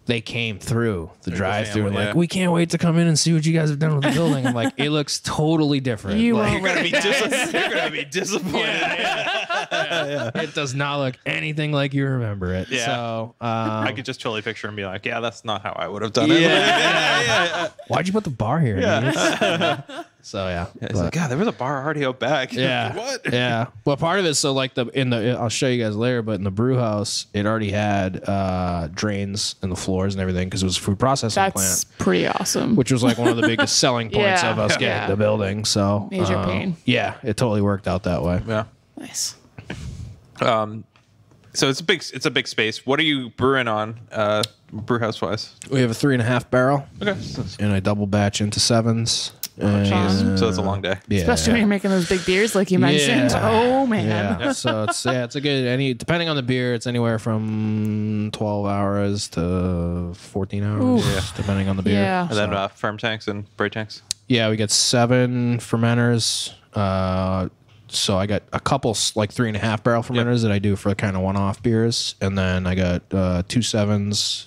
They came through the drive-through and like, we can't wait to come in and see what you guys have done with the building. I'm like, it looks totally different. You're gonna be disappointed. It does not look anything like you remember it. Yeah. So I could just totally picture and be like, yeah, that's not how I would have done it. Why'd you put the bar here? So it's like, God, there was a bar already out back. Yeah. What? Yeah. Well, part of it, so like I'll show you guys later, but in the brew house, it already had drains in the floors and everything because it was a food processing plant. That's pretty awesome. Which was like one of the biggest selling points of us getting the building. So major pain. Yeah, it totally worked out that way. Yeah. Nice. So it's a big space. What are you brewing on, brew house wise? We have a 3.5 barrel. Okay. And I double batch into 7s. So it's a long day. Yeah. Especially when you're making those big beers like you mentioned. Oh man. Yeah. So it's a good depending on the beer, it's anywhere from 12 hours to 14 hours, depending on the beer. Yeah. And then firm tanks and braid tanks. Yeah, we get 7 fermenters. So I got a couple like 3.5 barrel fermenters that I do for kind of one-off beers, and then I got 2 7s,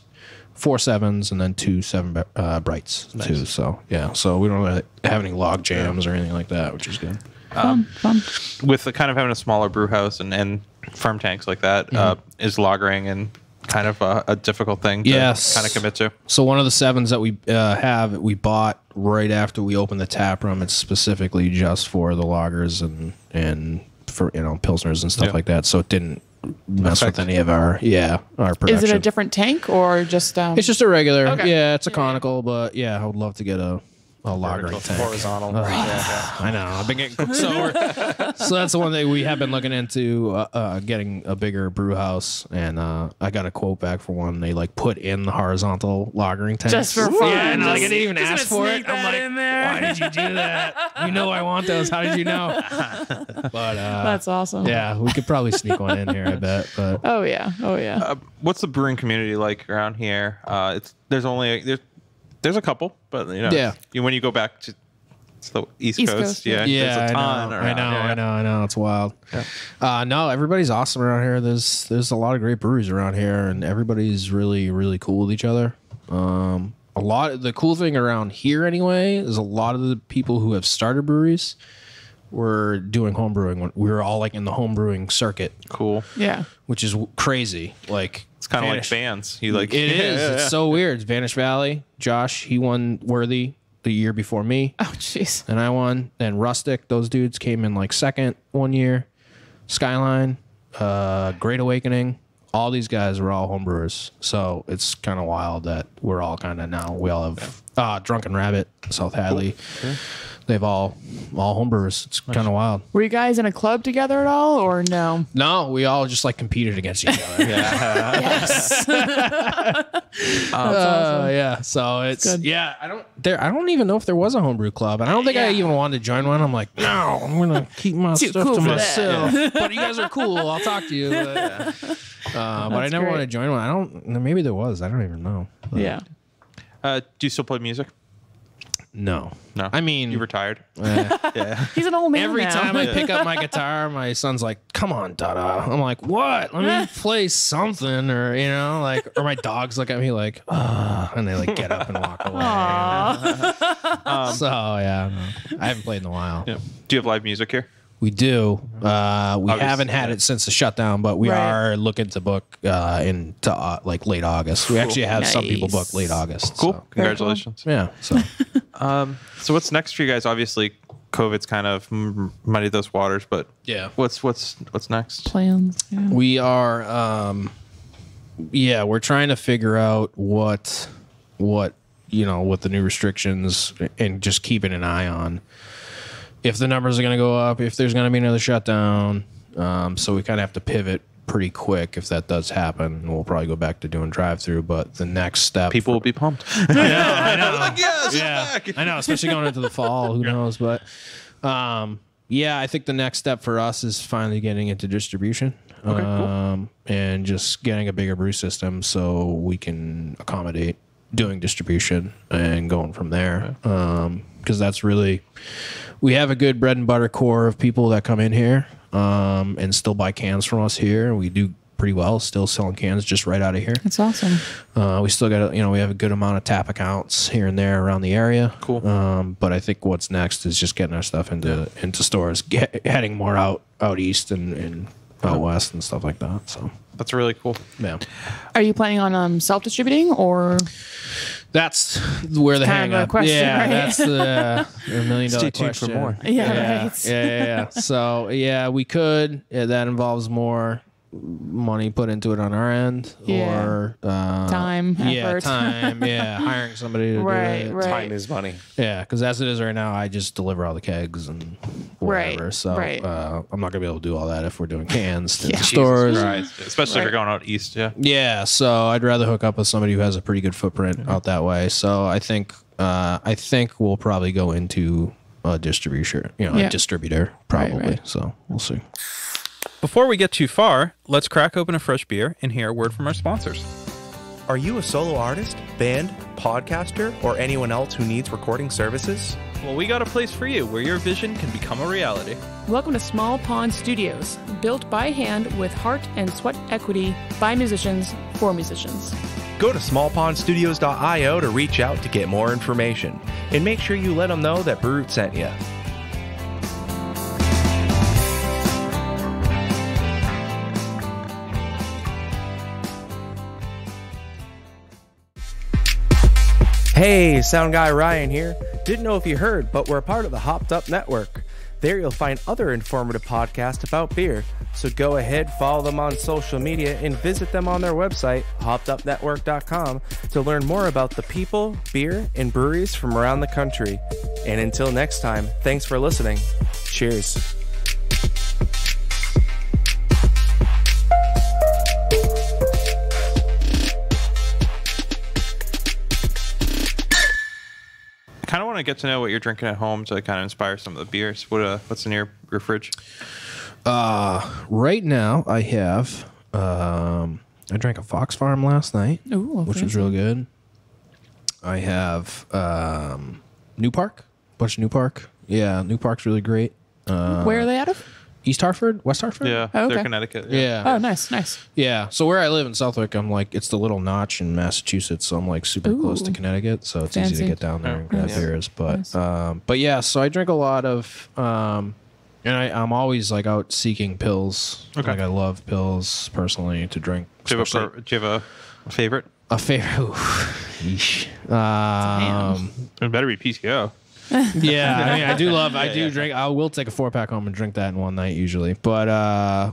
4 7s, and then 2 7 brights too. So so we don't really have any log jams or anything like that, which is good. Fun. With the kind of having a smaller brew house and firm tanks like that, is lagering and kind of a difficult thing to kind of commit to. So one of the 7s that we bought right after we opened the tap room. It's specifically just for the lagers and for pilsners and stuff like that. So it didn't mess with any of our production. Is it a different tank or just? It's just a regular. Okay. Yeah, it's a conical, but I would love to get a lagering tank. Horizontal. I know. I've been getting so that's the one thing we have been looking into, getting a bigger brew house, and I got a quote back for one. They like put in the horizontal lagering tank just for fun. Yeah, and I didn't even ask for it. I'm like, in there. why did you do that? You know I want those. How did you know? But that's awesome. Yeah, we could probably sneak one in here, I bet. But oh yeah. What's the brewing community like around here? There's a couple, but when you go back to the East Coast, there's a ton. I know. It's wild. Yeah. No, everybody's awesome around here. There's a lot of great breweries around here, and everybody's really, really cool with each other. The cool thing around here anyway is a lot of the people who have started breweries were doing home brewing. We were all like in the home brewing circuit. Cool. Yeah. Which is crazy. Like it's kind of like bands. You like it is. It's so weird. Vanish Valley. Josh, he won Worthy the year before me. Oh jeez. And I won. And Rustic, those dudes came in like second one year. Skyline, Great Awakening. All these guys were all homebrewers. So it's kind of wild that we're all kind of now. We all have Drunken Rabbit, South Hadley. Cool. Yeah. They've all homebrewers. It's kind of wild. Were you guys in a club together at all, or no? No, we all just like competed against each other. Yes. Awesome. Yeah. So it's good. Yeah. I don't even know if there was a homebrew club, and I don't think I even wanted to join one. I'm like, no, I'm gonna keep my stuff to myself. But you guys are cool. I'll talk to you. But I never wanted to join one. Maybe there was. I don't even know. But. Yeah. Do you still play music? No. I mean, you retired. Yeah. He's an old man. Every now. time I pick up my guitar, my son's like, "Come on, Dada." I'm like, "What? Let me play something," or or my dogs look at me like, and they like get up and walk away. So yeah, I haven't played in a while. Yeah. Do you have live music here? We do. We haven't had it since the shutdown, but we are looking to book into like late August. We actually have some people booked late August. Cool. So. Congratulations. Yeah. So. So what's next for you guys? Obviously, COVID's kind of muddied those waters, but yeah. What's next? Plans. Yeah. We are. We're trying to figure out what with the new restrictions and just keeping an eye on if the numbers are going to go up, if there's going to be another shutdown. So we kind of have to pivot pretty quick if that does happen. We'll probably go back to doing drive-through, but the next step... People will be pumped. I know. Like, yes, back. I know, especially going into the fall. Who knows? But I think the next step for us is finally getting into distribution. Okay, cool. And just getting a bigger brew system so we can accommodate doing distribution and going from there. Because that's really... We have a good bread and butter core of people that come in here and still buy cans from us here. We do pretty well, still selling cans just right out of here. That's awesome. We still got we have a good amount of tap accounts here and there around the area. Cool. But I think what's next is just getting our stuff into stores, heading more out east and out west and stuff like that. So that's really cool. Yeah. Are you planning on self-distributing or? That's where the hang up. Yeah, right? That's the $1 million Stay tuned question. for more. Yeah, right. Yeah. So we could. That involves more money put into it on our end, or time, effort. hiring somebody to do it. Right. Time is money. Yeah, because as it is right now, I just deliver all the kegs and whatever. So I'm not gonna be able to do all that if we're doing cans to stores, especially if you're going out east. Yeah. So I'd rather hook up with somebody who has a pretty good footprint out that way. So I think we'll probably go into a distributor, a distributor probably. Right. So we'll see. Before we get too far, let's crack open a fresh beer and hear a word from our sponsors. Are you a solo artist, band, podcaster, or anyone else who needs recording services? Well, we got a place for you where your vision can become a reality. Welcome to Small Pond Studios, built by hand with heart and sweat equity by musicians for musicians. Go to smallpondstudios.io to reach out to get more information. And make sure you let them know that Brewroot sent you. Hey, Sound Guy Ryan here. Didn't know if you heard, but we're a part of the Hopped Up Network. There you'll find other informative podcasts about beer, So go ahead, follow them on social media, and visit them on their website, hoppedupnetwork.com, to learn more about the people, beer, and breweries from around the country. And until next time, thanks for listening. Cheers. I kind of want to get to know what you're drinking at home to kind of inspire some of the beers. What's in your fridge? Right now I have I drank a Fox Farm last night, which was real good. I have New Park, bunch of New Park. Yeah, New Park's really great. Where are they out of? East Hartford, West Hartford. Yeah, Oh, okay. they're Connecticut. Yeah. Oh, nice. Yeah. So where I live in Southwick, I'm like, it's the little notch in Massachusetts, so I'm like super close to Connecticut, so it's easy to Fancy. get down there and grab Nice. beers. But Nice. but yeah, so I drink a lot of and I'm always like out seeking pills. Okay. Like I love pills personally to drink. Do you have a favorite? A favorite? Yeesh. It better be PTO. Yeah, I mean, I do drink. I will take a 4-pack home and drink that in one night usually. But I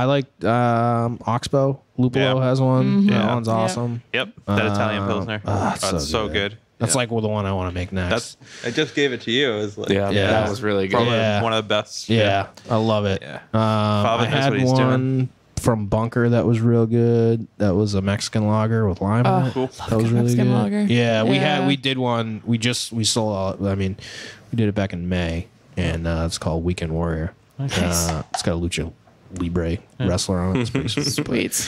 like Oxbow. Lupolo has one. Yeah. That one's awesome. Yep, that Italian Pilsner. That's so good. That's like the one I want to make next. I just gave it to you. It's like, Yeah. That was really good. probably Yeah. one of the best. yeah, I love it. Yeah. I knows had what he's one doing. from Bunker that was real good. That was a Mexican lager with lime in it. Cool. That was really Mexican good. lager. Yeah, Yeah. we did one. We sold all. I mean, we did it back in May, and it's called Weekend Warrior. Nice. It's got a lucha libre wrestler on it. It's pretty sweet. Sweet.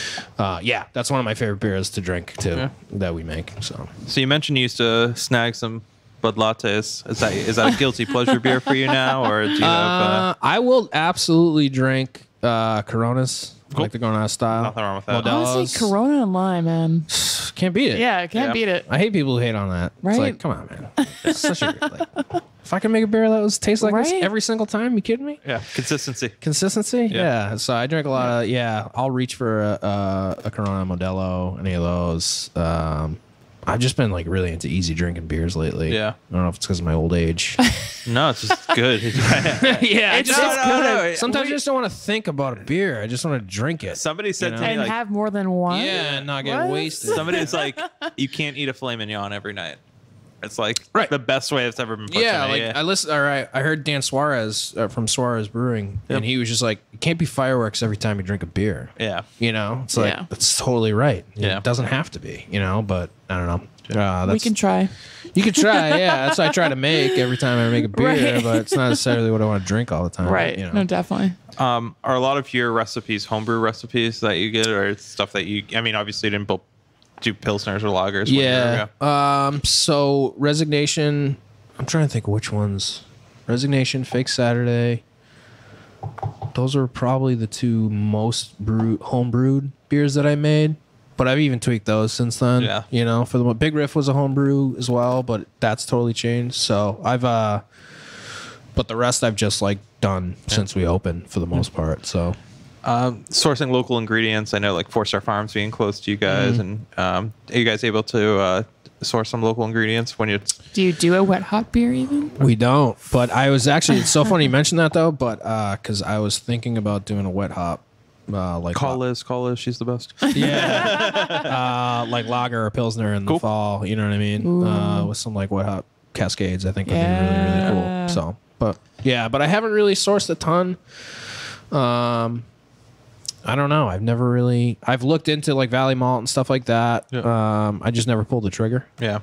Yeah, that's one of my favorite beers to drink too that we make. So So you mentioned you used to snag some Bud Lattes. Is that a guilty pleasure beer for you now, or do you have? I will absolutely drink Coronas. I like the Corona style. Nothing wrong with that. Honestly, Corona and lime, man. Can't beat it. Yeah, I can't beat it. I hate people who hate on that. It's Right? like, come on, man. It's such a if I can make a beer that tastes like this Right? every single time, you kidding me? Yeah, consistency. Consistency? Yeah. Yeah. So I drink a lot of, I'll reach for a Corona Modelo, any of those. I've just been like really into easy drinking beers lately. Yeah. I don't know if it's because of my old age. No, it's just good. Yeah. It's just good. Sometimes I just don't want to think about a beer. I just want to drink it. Somebody said You to know? me, And like, have more than one? Yeah, and not get What? wasted. somebody's like, you can't eat a filet mignon every night. It's like Right. the best way it's ever been put Yeah, to me. like I listened. All right, I heard Dan Suarez from Suarez Brewing, and he was just like, "It can't be fireworks every time you drink a beer." yeah. You know, it's like Yeah. that's totally right. Yeah. It doesn't have to be. You know, but I don't know. We can try. You can try. Yeah, that's what I try to make every time I make a beer, Right. but it's not necessarily what I want to drink all the time. Right. You know? No, definitely. Are a lot of your recipes homebrew recipes that you get, or stuff that you? I mean, obviously, you didn't do pilsners or lagers. one year Yeah. ago. So Resignation. I'm trying to think which ones. Resignation, Fake Saturday. Those are probably the two most home brewed beers that I made. But I've even tweaked those since then. Yeah. You know, for the Big Riff was a home brew as well, but that's totally changed. So I've but the rest I've just like done since we opened for the most part. So Sourcing local ingredients. I know, like 4 Star Farms being close to you guys, and are you guys able to source some local ingredients when you? Do you do a wet hot beer even? we don't. But I was actually it's so funny you mentioned that though, but because I was thinking about doing a wet hop. Like Call Liz, she's the best. yeah, like lager or pilsner in the fall. You know what I mean? With some like wet hot cascades, I think would be really cool. So, but I haven't really sourced a ton. I don't know. I've looked into like Valley Malt and stuff like that. Yeah. I just never pulled the trigger. Yeah.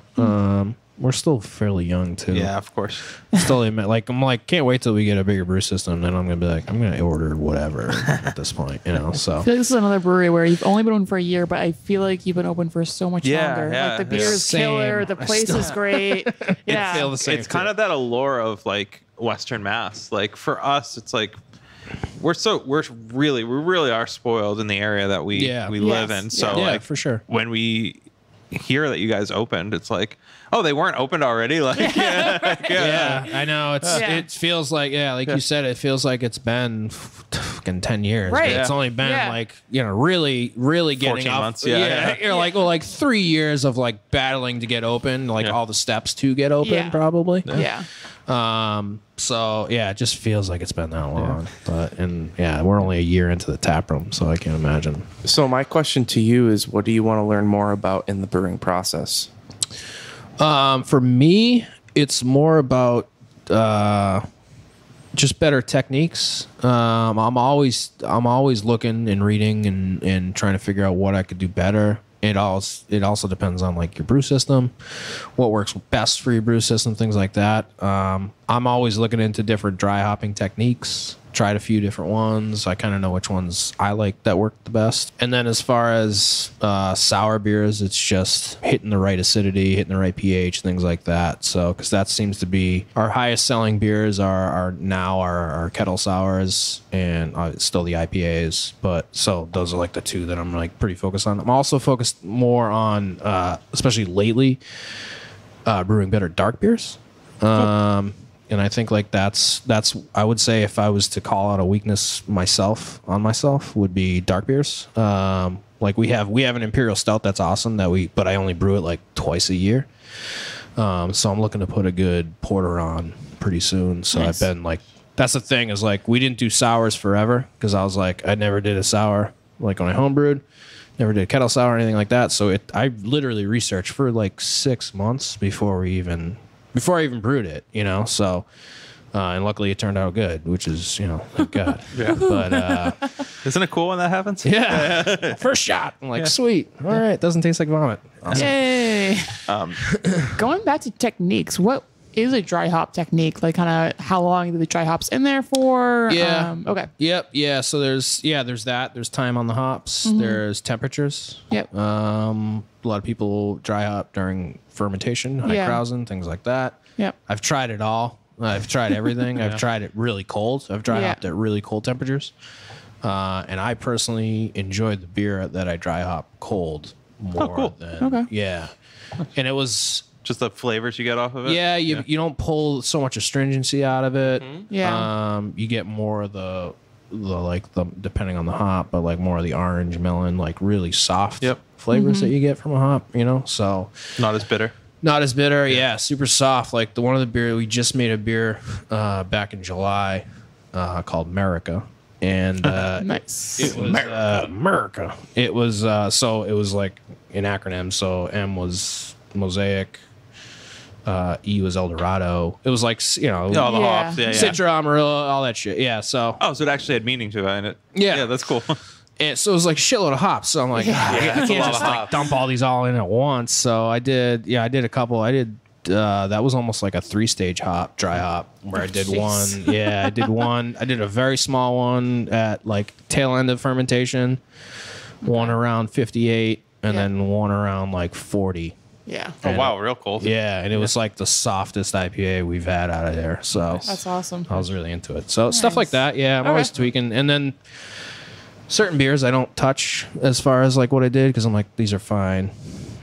We're still fairly young too. Yeah, of course. Still admit, I'm like, can't wait till we get a bigger brew system. Then I'm gonna be like, I'm gonna order whatever at this point, you know. So I feel like this is another brewery where you've only been open for a year, but I feel like you've been open for so much longer. Yeah, like the beer yeah. is Same. killer, the I place still- is great. Yeah. feel the same. It's kind of that allure of like Western Mass. Like for us, it's like we really are spoiled in the area that we live Yes. in. So yeah, like for sure. when we hear that you guys opened, it's like, oh, they weren't opened already. Like, Yeah, I know. Yeah. It feels like you said, it feels like it's been fucking 10 years. Right. But it's only been Yeah. really getting 14 up. months, yeah. You're like 3 years of like battling to get open, like all the steps to get open, Yeah. probably. Yeah. So yeah, it just feels like it's been that long. But we're only a year into the tap room, so I can't imagine. So my question to you is, what do you want to learn more about in the brewing process? For me, it's more about just better techniques. I'm always looking and reading and trying to figure out what I could do better. It also depends on like your brew system, what works best for your brew system, things like that. I'm always looking into different dry hopping techniques. Tried a few different ones. I kind of know which ones I like that work the best. And then as far as sour beers, it's just hitting the right acidity, hitting the right pH, things like that. So, because that seems to be our highest selling beers are now our kettle sours and still the IPAs. But so those are like the two that I'm like pretty focused on. I'm also focused more on, especially lately, brewing better dark beers. And I think like that's I would say if I was to call out a weakness myself would be dark beers. Like we have an Imperial Stout that's awesome but I only brew it like twice a year. So I'm looking to put a good porter on pretty soon. So nice. I've been like, that's the thing is like we didn't do sours forever because I was like I never did a sour like when I homebrewed, never did a kettle sour or anything like that. So I literally researched for like 6 months before I even brewed it, so, and luckily it turned out good, which is, thank God. Yeah. But, isn't it cool when that happens? Yeah. First shot. I'm like, sweet. All right. Doesn't taste like vomit. Awesome. Yay. Going back to techniques, what is a dry hop technique? Like kind of how long do the dry hops in there for? Yeah. Okay. Yep. Yeah. So there's that. There's time on the hops. Mm-hmm. There's temperatures. Yep. A lot of people dry hop during fermentation, high krausen, things like that. Yep. I've tried it all. I've tried everything. I've tried it really cold. I've dry hopped at really cold temperatures. And I personally enjoyed the beer that I dry hop cold more than And it was just the flavors you get off of it. Yeah, you don't pull so much astringency out of it. Mm-hmm. Yeah. You get more of the depending on the hop, but like more of the orange melon, like really soft flavors that you get from a hop, so not as bitter. Super soft. Like one of the beer we just made a beer back in July called America, and nice. It was America. It was so it was like an acronym. So M was Mosaic. E was Eldorado. It was like all the hops, Citra, Amarillo, all that shit. Yeah, so so it actually had meaning to it. And yeah, that's cool. And so it was like a shitload of hops. So I'm like, I can't just like dump all these all in at once. So I did a couple. I did that was almost like a 3-stage dry hop where I did one. Yeah, I did one. I did a very small one at like tail end of fermentation, one around 58, and then one around like 40. Yeah. Oh, wow. Real cool. Yeah. And it was like the softest IPA we've had out of there. So that's awesome. I was really into it. So stuff like that. Yeah. I'm always tweaking. And then certain beers I don't touch as far as like what I did because I'm like, these are fine.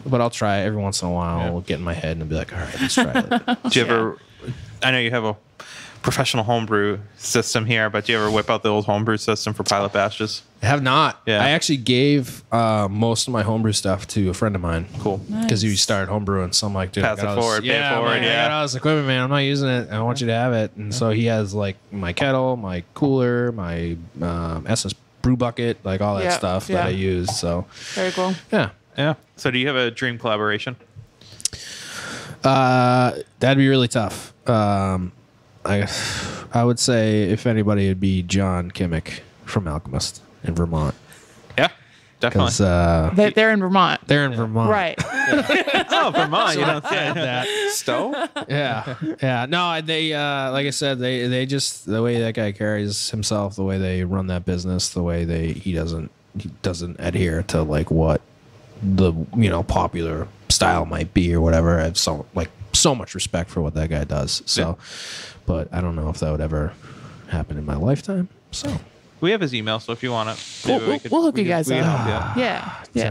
But I'll try it every once in a while. I'll get in my head and be like, all right, let's try it. Do you ever, I know you have a professional homebrew system here, but do you ever whip out the old homebrew system for pilot batches? I have not. Yeah. I actually gave most of my homebrew stuff to a friend of mine. Cool. Because he started homebrewing. So I'm like, dude, pass it forward, pay it forward. I got all this equipment, man. I'm not using it. I want you to have it. And so he has like my kettle, my cooler, my SS brew bucket, like all that stuff that I use. So very cool. Yeah. Yeah. So do you have a dream collaboration? That'd be really tough. I would say if anybody, it'd be John Kimmick from Alchemist in Vermont. Yeah, definitely. They're in Vermont. They're in Vermont. Right. Oh, Vermont. You don't say that. Stowe? Yeah. Yeah. No, they, like I said, they just, the way that guy carries himself, the way they run that business, the way he doesn't adhere to like what the, popular style might be or whatever. I have so much respect for what that guy does. So, but I don't know if that would ever happen in my lifetime. So we have his email, so if you want it, we'll hook you guys up. Yeah. Do you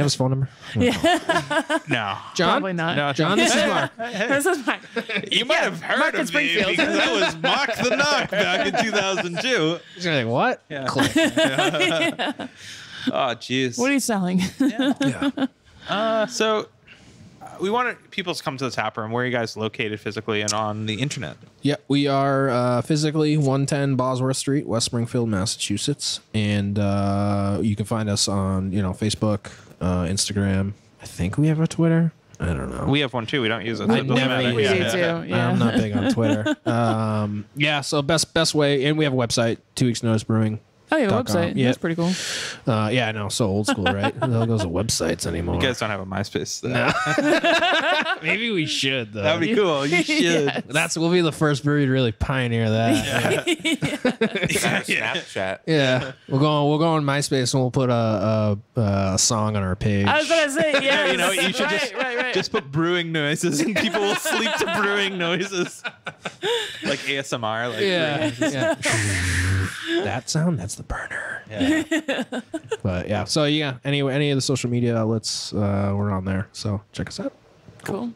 have his phone number? No. John? Probably not. No, John, this is Mark. This is Mark. You might have heard of me because I was Mark the Knock back in 2002. He's gonna be like, what? Yeah. Click. Oh, jeez. What are you selling? So we want people to come to the tap room. Where are you guys located physically and on the internet? Yeah, we are physically 110 Bosworth Street, West Springfield, Massachusetts, and you can find us on Facebook, Instagram. I think we have a Twitter. I don't know. We have one too. We don't use it. I So it doesn't never matter. use We it. do too. Yeah. I'm not big on Twitter. So best way, and we have a website, 2 Weeks Notice Brewing. Oh, yeah, .com. website. Yeah. That's pretty cool. Yeah, I know. So old school, right? No one goes to websites anymore. You guys don't have a MySpace. Maybe we should, though. That would be cool. You should. Yes. We'll be the first brewery to really pioneer that. Snapchat. Yeah. We'll go on MySpace and we'll put a song on our page. I was gonna say, yeah. You know what? You should right. just put brewing noises, and people will sleep to brewing noises, like ASMR. Like yeah. That sound, that's the burner. Yeah. But yeah, so yeah, any of the social media outlets, we're on there. So check us out. Cool.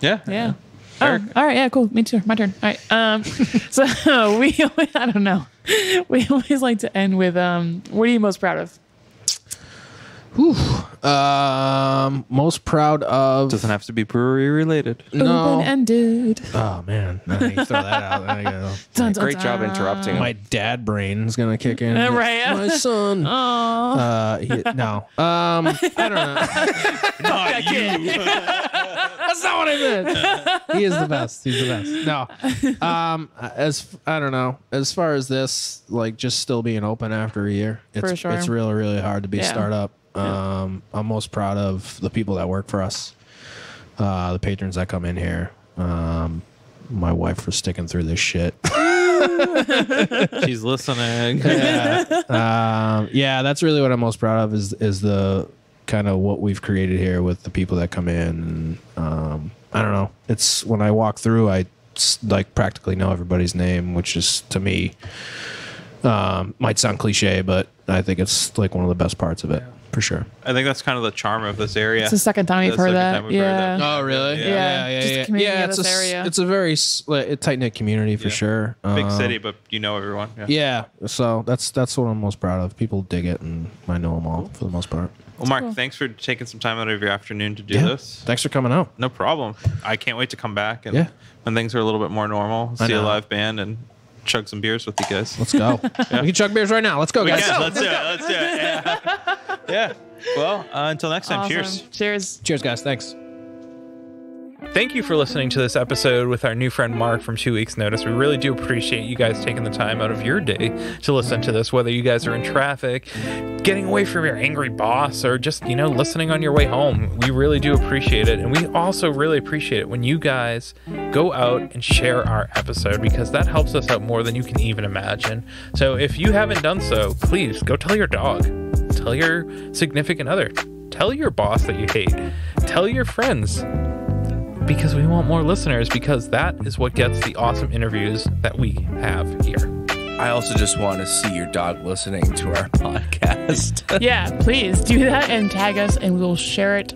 Yeah. Yeah. Oh, all right. Yeah, cool. Me too. My turn. All right. So I don't know. We always like to end with, what are you most proud of? Most proud of. Doesn't have to be brewery related. No. Open-ended. Oh man, now you throw that out. There you go. Dun, dun, Great job dun. interrupting. My dad brain's gonna kick in. Right. My son. Aw. No. I don't know. Not you. That's not what I meant. He is the best. He's the best. No. I don't know. As far as this, like just still being open after a year, For sure. it's really, really hard to be a Yeah. startup. I'm most proud of the people that work for us, the patrons that come in here. My wife for sticking through this shit. She's listening. Yeah, that's really what I'm most proud of is the kind of what we've created here with the people that come in. And, I don't know. It's when I walk through, I like practically know everybody's name, which is to me might sound cliche, but I think it's like one of the best parts of it for sure. I think that's kind of the charm of this area. It's the second time we've heard that. Yeah. Oh, really? Yeah. Just the community of it's this area. It's a very tight knit community for sure. Big city, but you know everyone. Yeah. So that's what I'm most proud of. People dig it, and I know them all for the most part. Well, Mark, cool. thanks for taking some time out of your afternoon to do this. Thanks for coming out. No problem. I can't wait to come back and when things are a little bit more normal, see a live band and chug some beers with you guys. Let's go. We can chug beers right now. Let's go, guys. Let's do it. Let's do it. Yeah. Well, until next time. Awesome. Cheers. Cheers, guys. Thanks. Thank you for listening to this episode with our new friend Mark from 2 Weeks Notice. We really do appreciate you guys taking the time out of your day to listen to this, whether you guys are in traffic, getting away from your angry boss, or just, listening on your way home. We really do appreciate it. And we also really appreciate it when you guys go out and share our episode, because that helps us out more than you can even imagine. So if you haven't done so, please go tell your dog, tell your significant other, tell your boss that you hate, tell your friends. Because we want more listeners, because that is what gets the awesome interviews that we have here. I also just want to see your dog listening to our podcast. Yeah, please do that and tag us, and we'll share it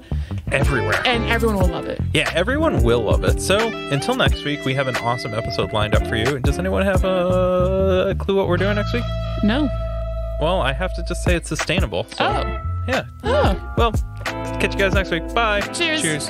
Everywhere. and everyone will love it. Yeah, everyone will love it. So until next week, we have an awesome episode lined up for you. Does anyone have a clue what we're doing next week? No. Well, I have to just say it's sustainable. So, Oh. yeah. Oh. Well, catch you guys next week. Bye. Cheers. Cheers.